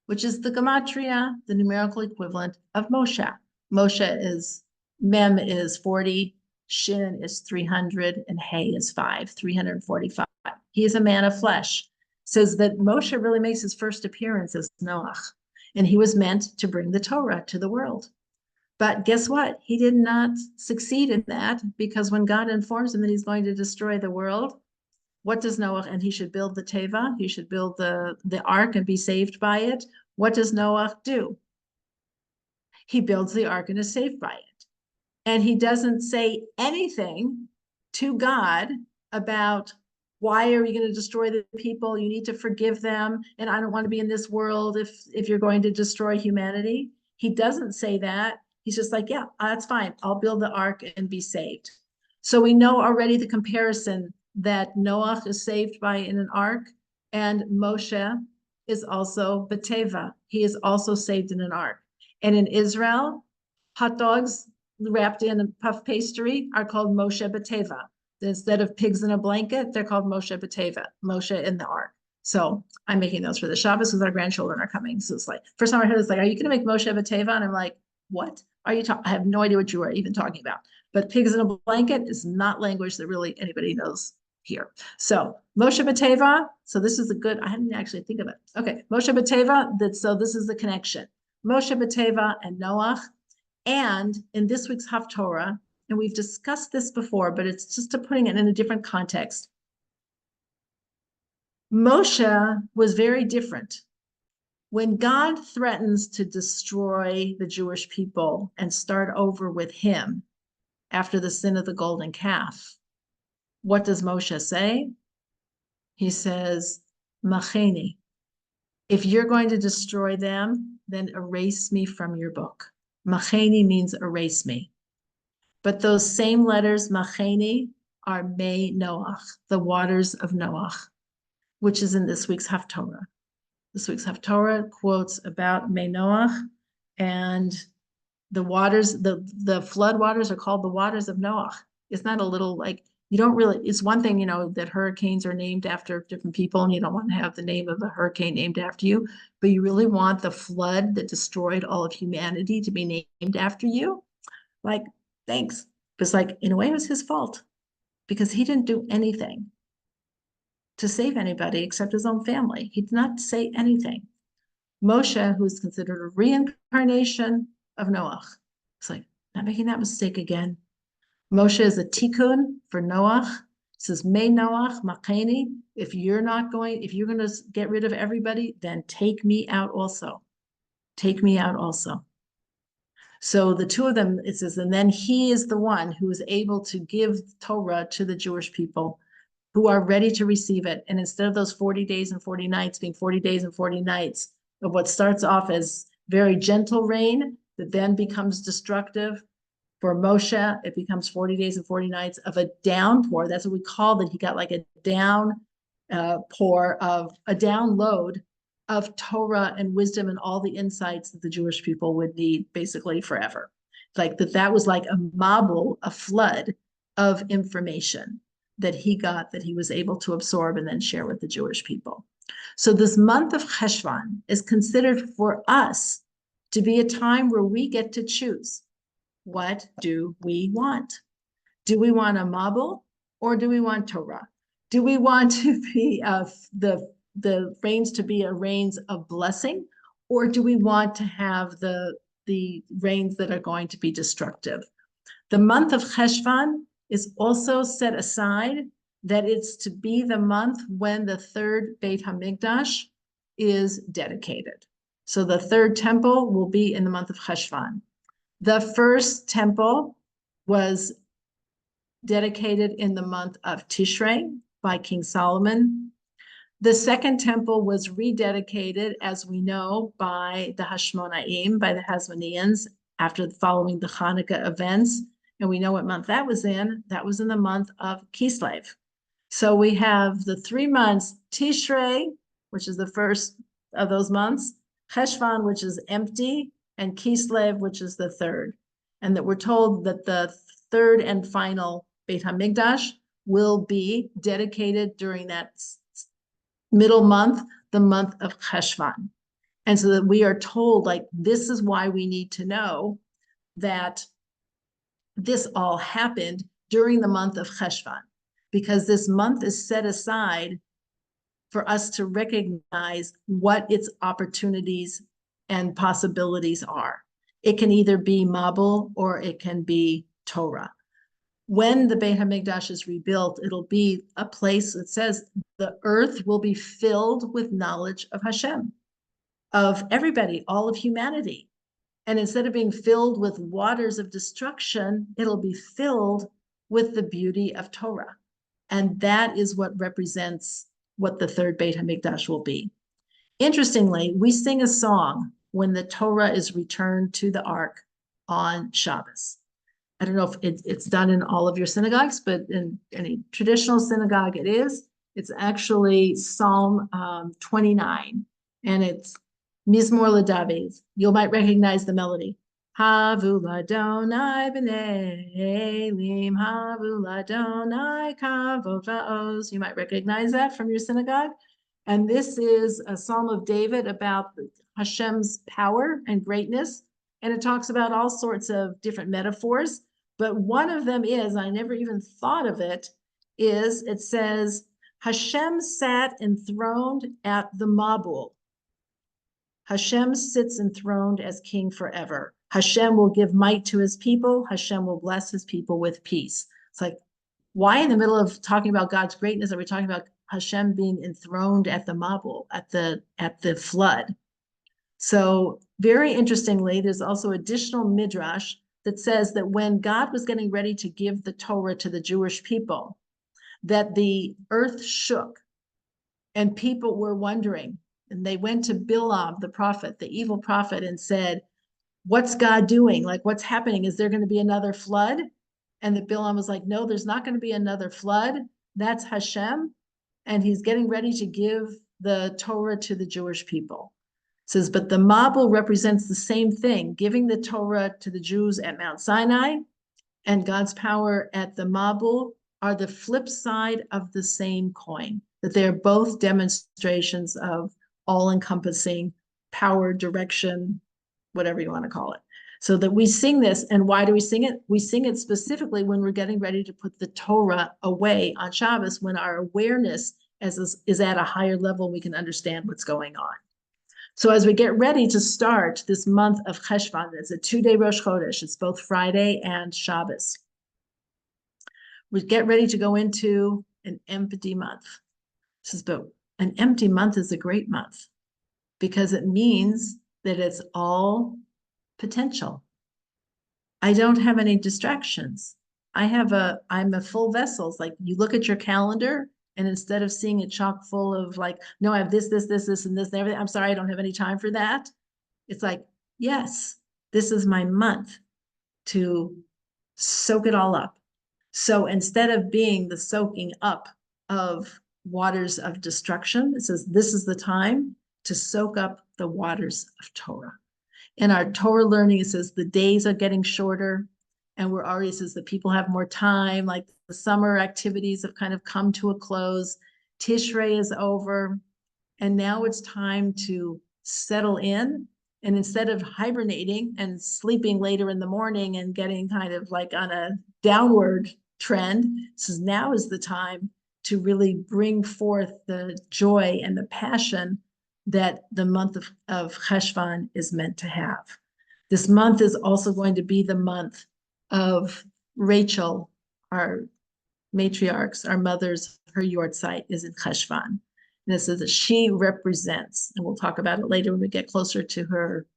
which is the gematria, the numerical equivalent of Moshe. Moshe is, Mem is 40, Shin is 300, and Hay is 5, 345. He is a man of flesh. Says that Moshe really makes his first appearance as Noach, and he was meant to bring the Torah to the world. But guess what? He did not succeed in that, because when God informs him that he's going to destroy the world, what does Noah, and he should build the teva, he should build the ark and be saved by it. What does Noah do? He builds the ark and is saved by it. And he doesn't say anything to God about, why are you going to destroy the people? You need to forgive them. And I don't want to be in this world if you're going to destroy humanity. He doesn't say that. He's just like, yeah, that's fine. I'll build the ark and be saved. So we know already the comparison that Noah is saved by in an ark, and Moshe is also B'teva. He is also saved in an ark. And in Israel, hot dogs wrapped in puff pastry are called Moshe B'teva. Instead of pigs in a blanket, they're called Moshe B'teva, Moshe in the ark. So I'm making those for the Shabbos because our grandchildren are coming. So it's like, first time I heard it's like, are you going to make Moshe B'teva? And I'm like, what are you talking? I have no idea what you are even talking about. But pigs in a blanket is not language that really anybody knows here. So Moshe B'teva. So this is a good, I didn't actually think of it. Okay, Moshe B'teva. So this is the connection. Moshe B'teva and Noach. And in this week's Haftorah, and we've discussed this before, but it's just to putting it in a different context. Moshe was very different. When God threatens to destroy the Jewish people and start over with him, after the sin of the golden calf, what does Moshe say? He says, Macheni, if you're going to destroy them, then erase me from your book. Macheni means erase me. But those same letters, Macheni, are Me Noach, the waters of Noach, which is in this week's Haftorah. This week's Haftorah quotes about Me Noach, and the waters, the flood waters are called the waters of Noach. It's not a little like, you don't really, it's one thing, you know, that hurricanes are named after different people and you don't want to have the name of the hurricane named after you, but you really want the flood that destroyed all of humanity to be named after you? Like, thanks. It's like, in a way, it was his fault because he didn't do anything to save anybody except his own family. He did not say anything. Moshe, who's considered a reincarnation of Noach, it's like, not making that mistake again. Moshe is a tikkun for Noach. It says, Me Noach, Macheni, if you're going to get rid of everybody, then take me out also. Take me out also. So the two of them, it says, and then he is the one who is able to give Torah to the Jewish people who are ready to receive it. And instead of those 40 days and 40 nights being 40 days and 40 nights of what starts off as very gentle rain that then becomes destructive, for Moshe, it becomes 40 days and 40 nights of a downpour. That's what we call it. He got like a download of Torah and wisdom and all the insights that the Jewish people would need basically forever. Like that was like a mabul, a flood of information that he got, that he was able to absorb and then share with the Jewish people. So this month of Cheshvan is considered for us to be a time where we get to choose. What do we want? Do we want a mabul or do we want Torah? Do we want to be the rains to be a rains of blessing, or do we want to have the rains that are going to be destructive? The month of Cheshvan is also set aside that it's to be the month when the third Beit HaMikdash is dedicated. So the third temple will be in the month of Cheshvan. The first temple was dedicated in the month of Tishrei by King Solomon. The second temple was rededicated, as we know, by the Hashmonaim, by the Hasmoneans, following the Hanukkah events. And we know what month that was in. That was in the month of Kislev. So we have the 3 months, Tishrei, which is the first of those months, Cheshvan, which is empty, and Kislev, which is the third. And that we're told that the third and final Beit HaMikdash will be dedicated during that middle month, the month of Cheshvan. And so that we are told, like, this is why we need to know that this all happened during the month of Cheshvan, because this month is set aside for us to recognize what its opportunities and possibilities are. It can either be Mabul or it can be Torah. When the Beit HaMikdash is rebuilt, it'll be a place that says the earth will be filled with knowledge of Hashem, of everybody, all of humanity. And instead of being filled with waters of destruction, it'll be filled with the beauty of Torah. And that is what represents what the third Beit HaMikdash will be. Interestingly, we sing a song when the Torah is returned to the Ark on Shabbos. I don't know if it's done in all of your synagogues, but in any traditional synagogue it is. It's actually Psalm 29, and it's Mizmor LaDavid. You might recognize the melody. Havu l'Adonai b'nei Elim, Havu l'Adonai kavod va'oz. You might recognize that from your synagogue. And this is a Psalm of David about Hashem's power and greatness. And it talks about all sorts of different metaphors. But one of them is, I never even thought of it, is it says, Hashem sat enthroned at the Mabul. Hashem sits enthroned as king forever. Hashem will give might to his people. Hashem will bless his people with peace. It's like, why in the middle of talking about God's greatness are we talking about Hashem being enthroned at the Mabul, at the flood? So very interestingly, there's also additional midrash that says that when God was getting ready to give the Torah to the Jewish people, that the earth shook and people were wondering. And they went to Bilam, the prophet, the evil prophet, and said, what's God doing? Like, what's happening? Is there going to be another flood? And the Bilam was like, no, there's not going to be another flood. That's Hashem. And he's getting ready to give the Torah to the Jewish people. It says, but the Mabul represents the same thing, giving the Torah to the Jews at Mount Sinai and God's power at the Mabul are the flip side of the same coin, that they're both demonstrations of all-encompassing power, direction, whatever you want to call it. So that we sing this. And why do we sing it? We sing it specifically when we're getting ready to put the Torah away on Shabbos, when our awareness is at a higher level, we can understand what's going on. So as we get ready to start this month of Cheshvan, it's a 2-day Rosh Chodesh. It's both Friday and Shabbos. We get ready to go into an empty month. It says, but an empty month is a great month because it means that it's all potential. I don't have any distractions. I'm a full vessel. It's like you look at your calendar and instead of seeing it chock full of like, no, I have this, and this, and everything. I'm sorry, I don't have any time for that. It's like, yes, this is my month to soak it all up. So instead of being the soaking up of waters of destruction, it says this is the time to soak up the waters of Torah. In our Torah learning, it says the days are getting shorter, and we're already, it says that people have more time, like the summer activities have kind of come to a close. Tishrei is over, and now it's time to settle in. And instead of hibernating and sleeping later in the morning and getting kind of like on a downward trend, it says now is the time to really bring forth the joy and the passion that the month of Cheshvan is meant to have. This month is also going to be the month of Rachel, our matriarchs, our mothers, her yortzeit is in Cheshvan. And it says that she represents, and we'll talk about it later when we get closer to her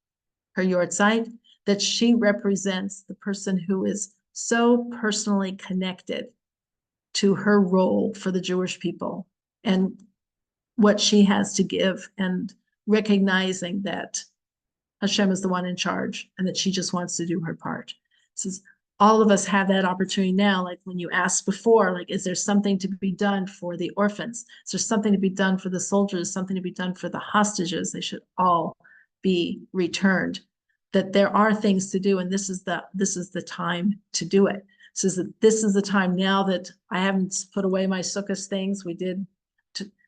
yortzeit, that she represents the person who is so personally connected to her role for the Jewish people and what she has to give, and recognizing that Hashem is the one in charge and that she just wants to do her part. Says all of us have that opportunity now. Like when you asked before, like, is there something to be done for the orphans? Is there something to be done for the soldiers? Something to be done for the hostages? They should all be returned. That there are things to do, and this is the time to do it. Says that this is the time now that I haven't put away my sukkahs things. We did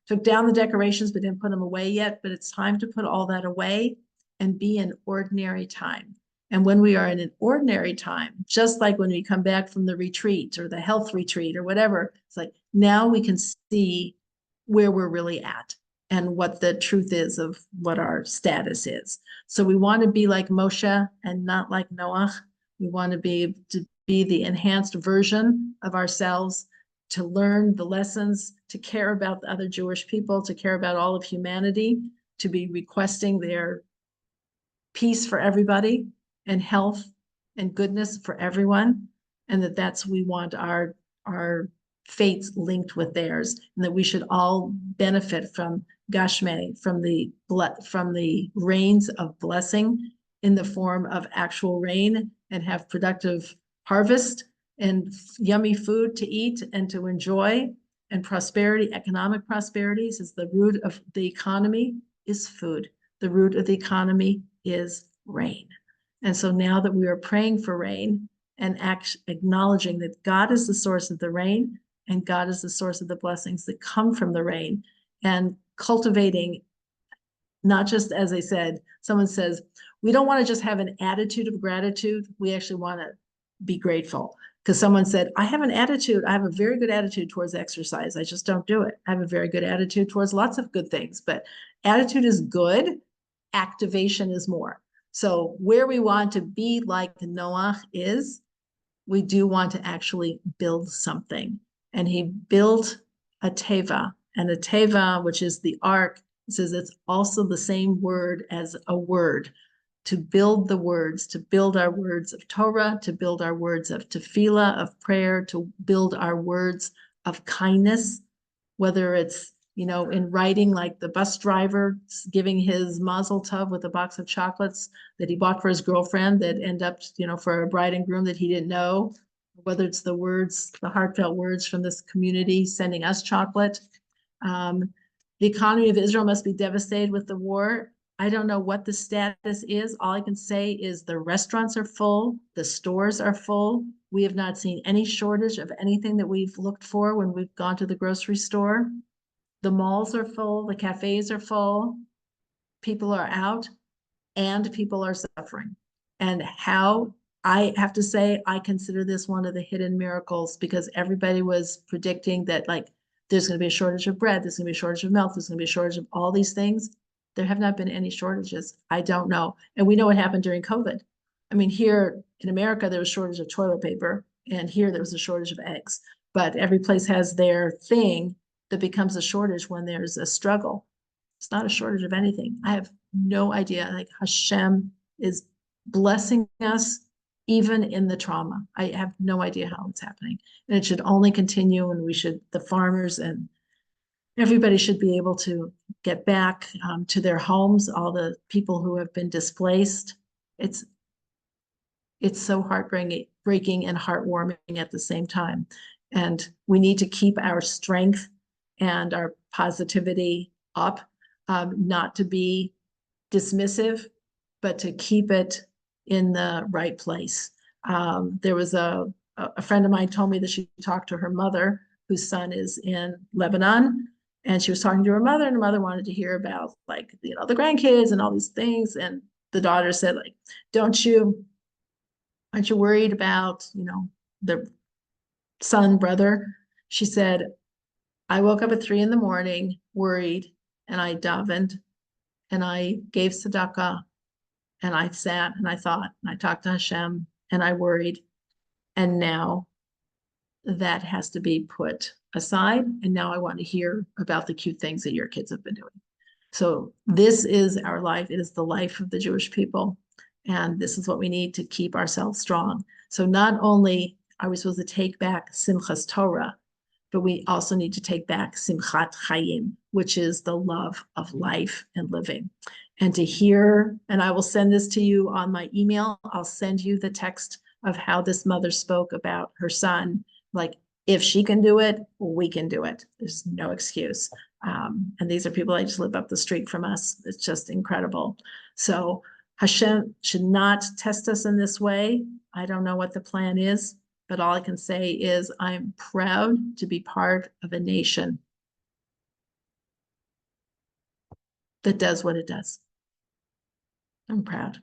took down the decorations, but didn't put them away yet. But it's time to put all that away and be in ordinary time. And when we are in an ordinary time, just like when we come back from the retreat or the health retreat or whatever, it's like now we can see where we're really at and what the truth is of what our status is. So we want to be like Moshe and not like Noach. We want to be the enhanced version of ourselves, to learn the lessons, to care about the other Jewish people, to care about all of humanity, to be requesting their peace for everybody and health and goodness for everyone. And that's, we want our fates linked with theirs, and that we should all benefit from Gashme, from the rains of blessing in the form of actual rain, and have productive harvest and yummy food to eat and to enjoy, and prosperity, economic prosperity. Is the root of the economy is food. The root of the economy is rain. And so now that we are praying for rain and acknowledging that God is the source of the rain and God is the source of the blessings that come from the rain, and cultivating, not just, as I said, someone says, we don't want to just have an attitude of gratitude. We actually want to be grateful. Because someone said, I have a very good attitude towards exercise. I just don't do it. I have a very good attitude towards lots of good things, but attitude is good. Activation is more. So where we want to be like Noach is, we do want to actually build something. And he built a teva, and a teva, which is the ark, says it's also the same word as a word, to build the words, to build our words of Torah, to build our words of tefillah, of prayer, to build our words of kindness, whether it's, you know, in writing, like the bus driver giving his mazel tov with a box of chocolates that he bought for his girlfriend that end up, you know, for a bride and groom that he didn't know, whether it's the words, the heartfelt words from this community sending us chocolate. The economy of Israel must be devastated with the war. I don't know what the status is. All I can say is the restaurants are full, the stores are full. We have not seen any shortage of anything that we've looked for when we've gone to the grocery store. The malls are full, the cafes are full, people are out, and people are suffering. And how, I have to say, I consider this one of the hidden miracles, because everybody was predicting that, like, there's going to be a shortage of bread, there's going to be a shortage of milk, there's going to be a shortage of all these things. There have not been any shortages. I don't know. And we know what happened during COVID. I mean, here in America, there was a shortage of toilet paper, and here there was a shortage of eggs. But every place has their thing that becomes a shortage when there's a struggle. It's not a shortage of anything. I have no idea. Like, Hashem is blessing us even in the trauma. I have no idea how it's happening. And it should only continue, and we should, the farmers and everybody should be able to get back to their homes, all the people who have been displaced. It's so heartbreaking and heartwarming at the same time. And we need to keep our strength and our positivity up, not to be dismissive, but to keep it in the right place. There was a friend of mine told me that she talked to her mother, whose son is in Lebanon, and she was talking to her mother, and her mother wanted to hear about, like, you know, the grandkids and all these things. And the daughter said, like, aren't you worried about, you know, the brother? She said, I woke up at 3 a.m, worried, and I davened, and I gave tzedakah, and I sat and I thought, and I talked to Hashem, and I worried. And now that has to be put aside. And now I want to hear about the cute things that your kids have been doing. So this is our life. It is the life of the Jewish people. And this is what we need to keep ourselves strong. So not only are we supposed to take back Simchas Torah, but we also need to take back Simchat Chaim, which is the love of life and living. And to hear, and I will send this to you on my email, I'll send you the text of how this mother spoke about her son. Like, if she can do it, we can do it. There's no excuse. And these are people that just live up the street from us. It's just incredible. So Hashem should not test us in this way. I don't know what the plan is, but all I can say is I'm proud to be part of a nation that does what it does. I'm proud.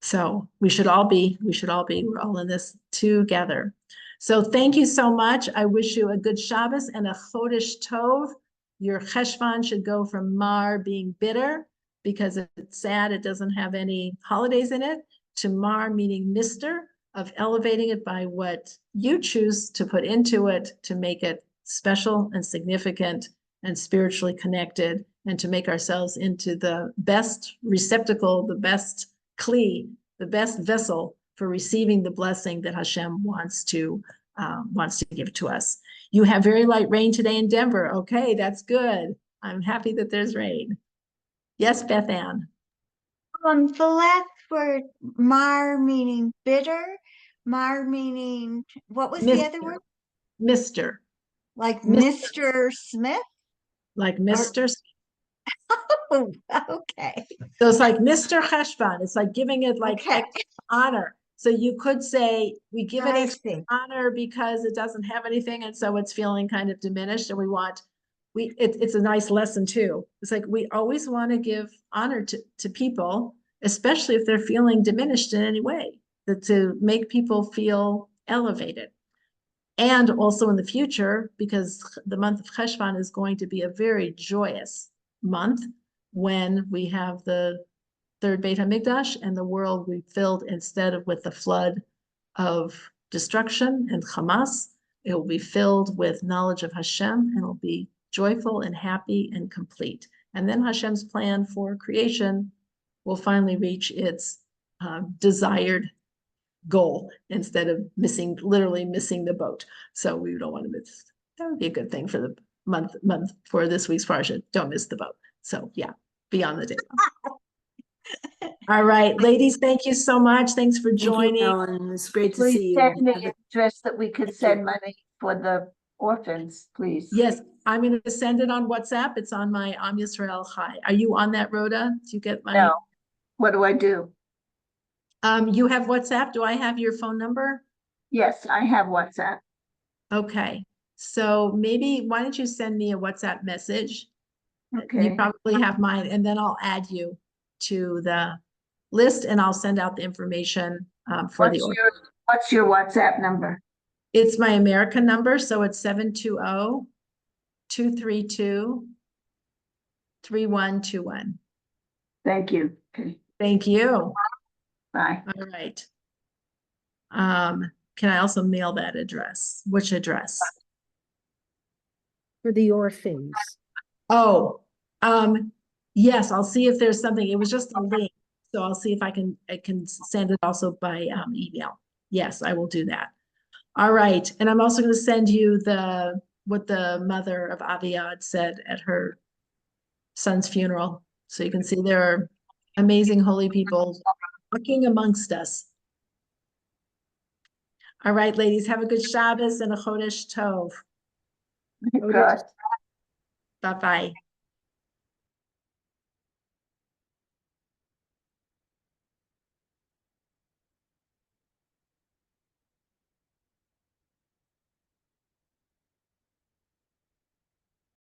So we should all be, we're all in this together. So thank you so much. I wish you a good Shabbos and a Chodesh Tov. Your Cheshvan should go from Mar, being bitter, because it's sad it doesn't have any holidays in it, to Mar, meaning Mr., of elevating it by what you choose to put into it to make it special and significant and spiritually connected, and to make ourselves into the best receptacle, the best kli, the best vessel for receiving the blessing that Hashem wants to give to us. You have very light rain today in Denver. Okay, that's good. I'm happy that there's rain. Yes, Beth Ann. The last word, mar, meaning bitter, mar meaning, what was the other word? Mr. Like Mr. Mr. Smith? Like Mr. Oh, okay. So it's like Mr. Cheshvan. It's like giving it like Okay. extra honor. So you could say we give it I extra see. honor because it doesn't have anything, and so it's feeling kind of diminished. And it's a nice lesson too. It's like we always want to give honor to people, especially if they're feeling diminished in any way, to make people feel elevated. And also in the future, because the month of Cheshvan is going to be a very joyous month when we have the third Beit HaMikdash and the world will be filled, instead of with the flood of destruction and Hamas, it will be filled with knowledge of Hashem, and it will be joyful and happy and complete. And then Hashem's plan for creation will finally reach its desired goal instead of literally missing the boat. So we don't want to miss. That would be a good thing for the month for this week's parsha. Don't miss the boat. So yeah, be on the day. All right, ladies, thank you so much. Thanks for Thank you, joining. Ellen. It's great to Please see you. send me Have an a- address that we could Thank send you. money for the orphans, please. Yes, I'm going to send it on WhatsApp. It's on my Am Yisrael Chai. Are you on that, Rhoda? Do you get my? No. What do I do? You have WhatsApp. Do I have your phone number? Yes, I have WhatsApp. Okay. So maybe why don't you send me a WhatsApp message? You Okay. probably have mine, and then I'll add you to the list and I'll send out the information for the order. What's your WhatsApp number? It's my American number, so it's 720-232-3121. Thank you. Okay, Thank you. bye. All right. Can I also mail that address? Which address? For the orphans. Oh, yes, I'll see if there's something. It was just a link. So I'll see if I can send it also by email. Yes, I will do that. All right. And I'm also going to send you what the mother of Aviad said at her son's funeral. So you can see there are amazing holy people walking amongst us. All right, ladies, have a good Shabbos and a Chodesh Tov. God. Bye-bye.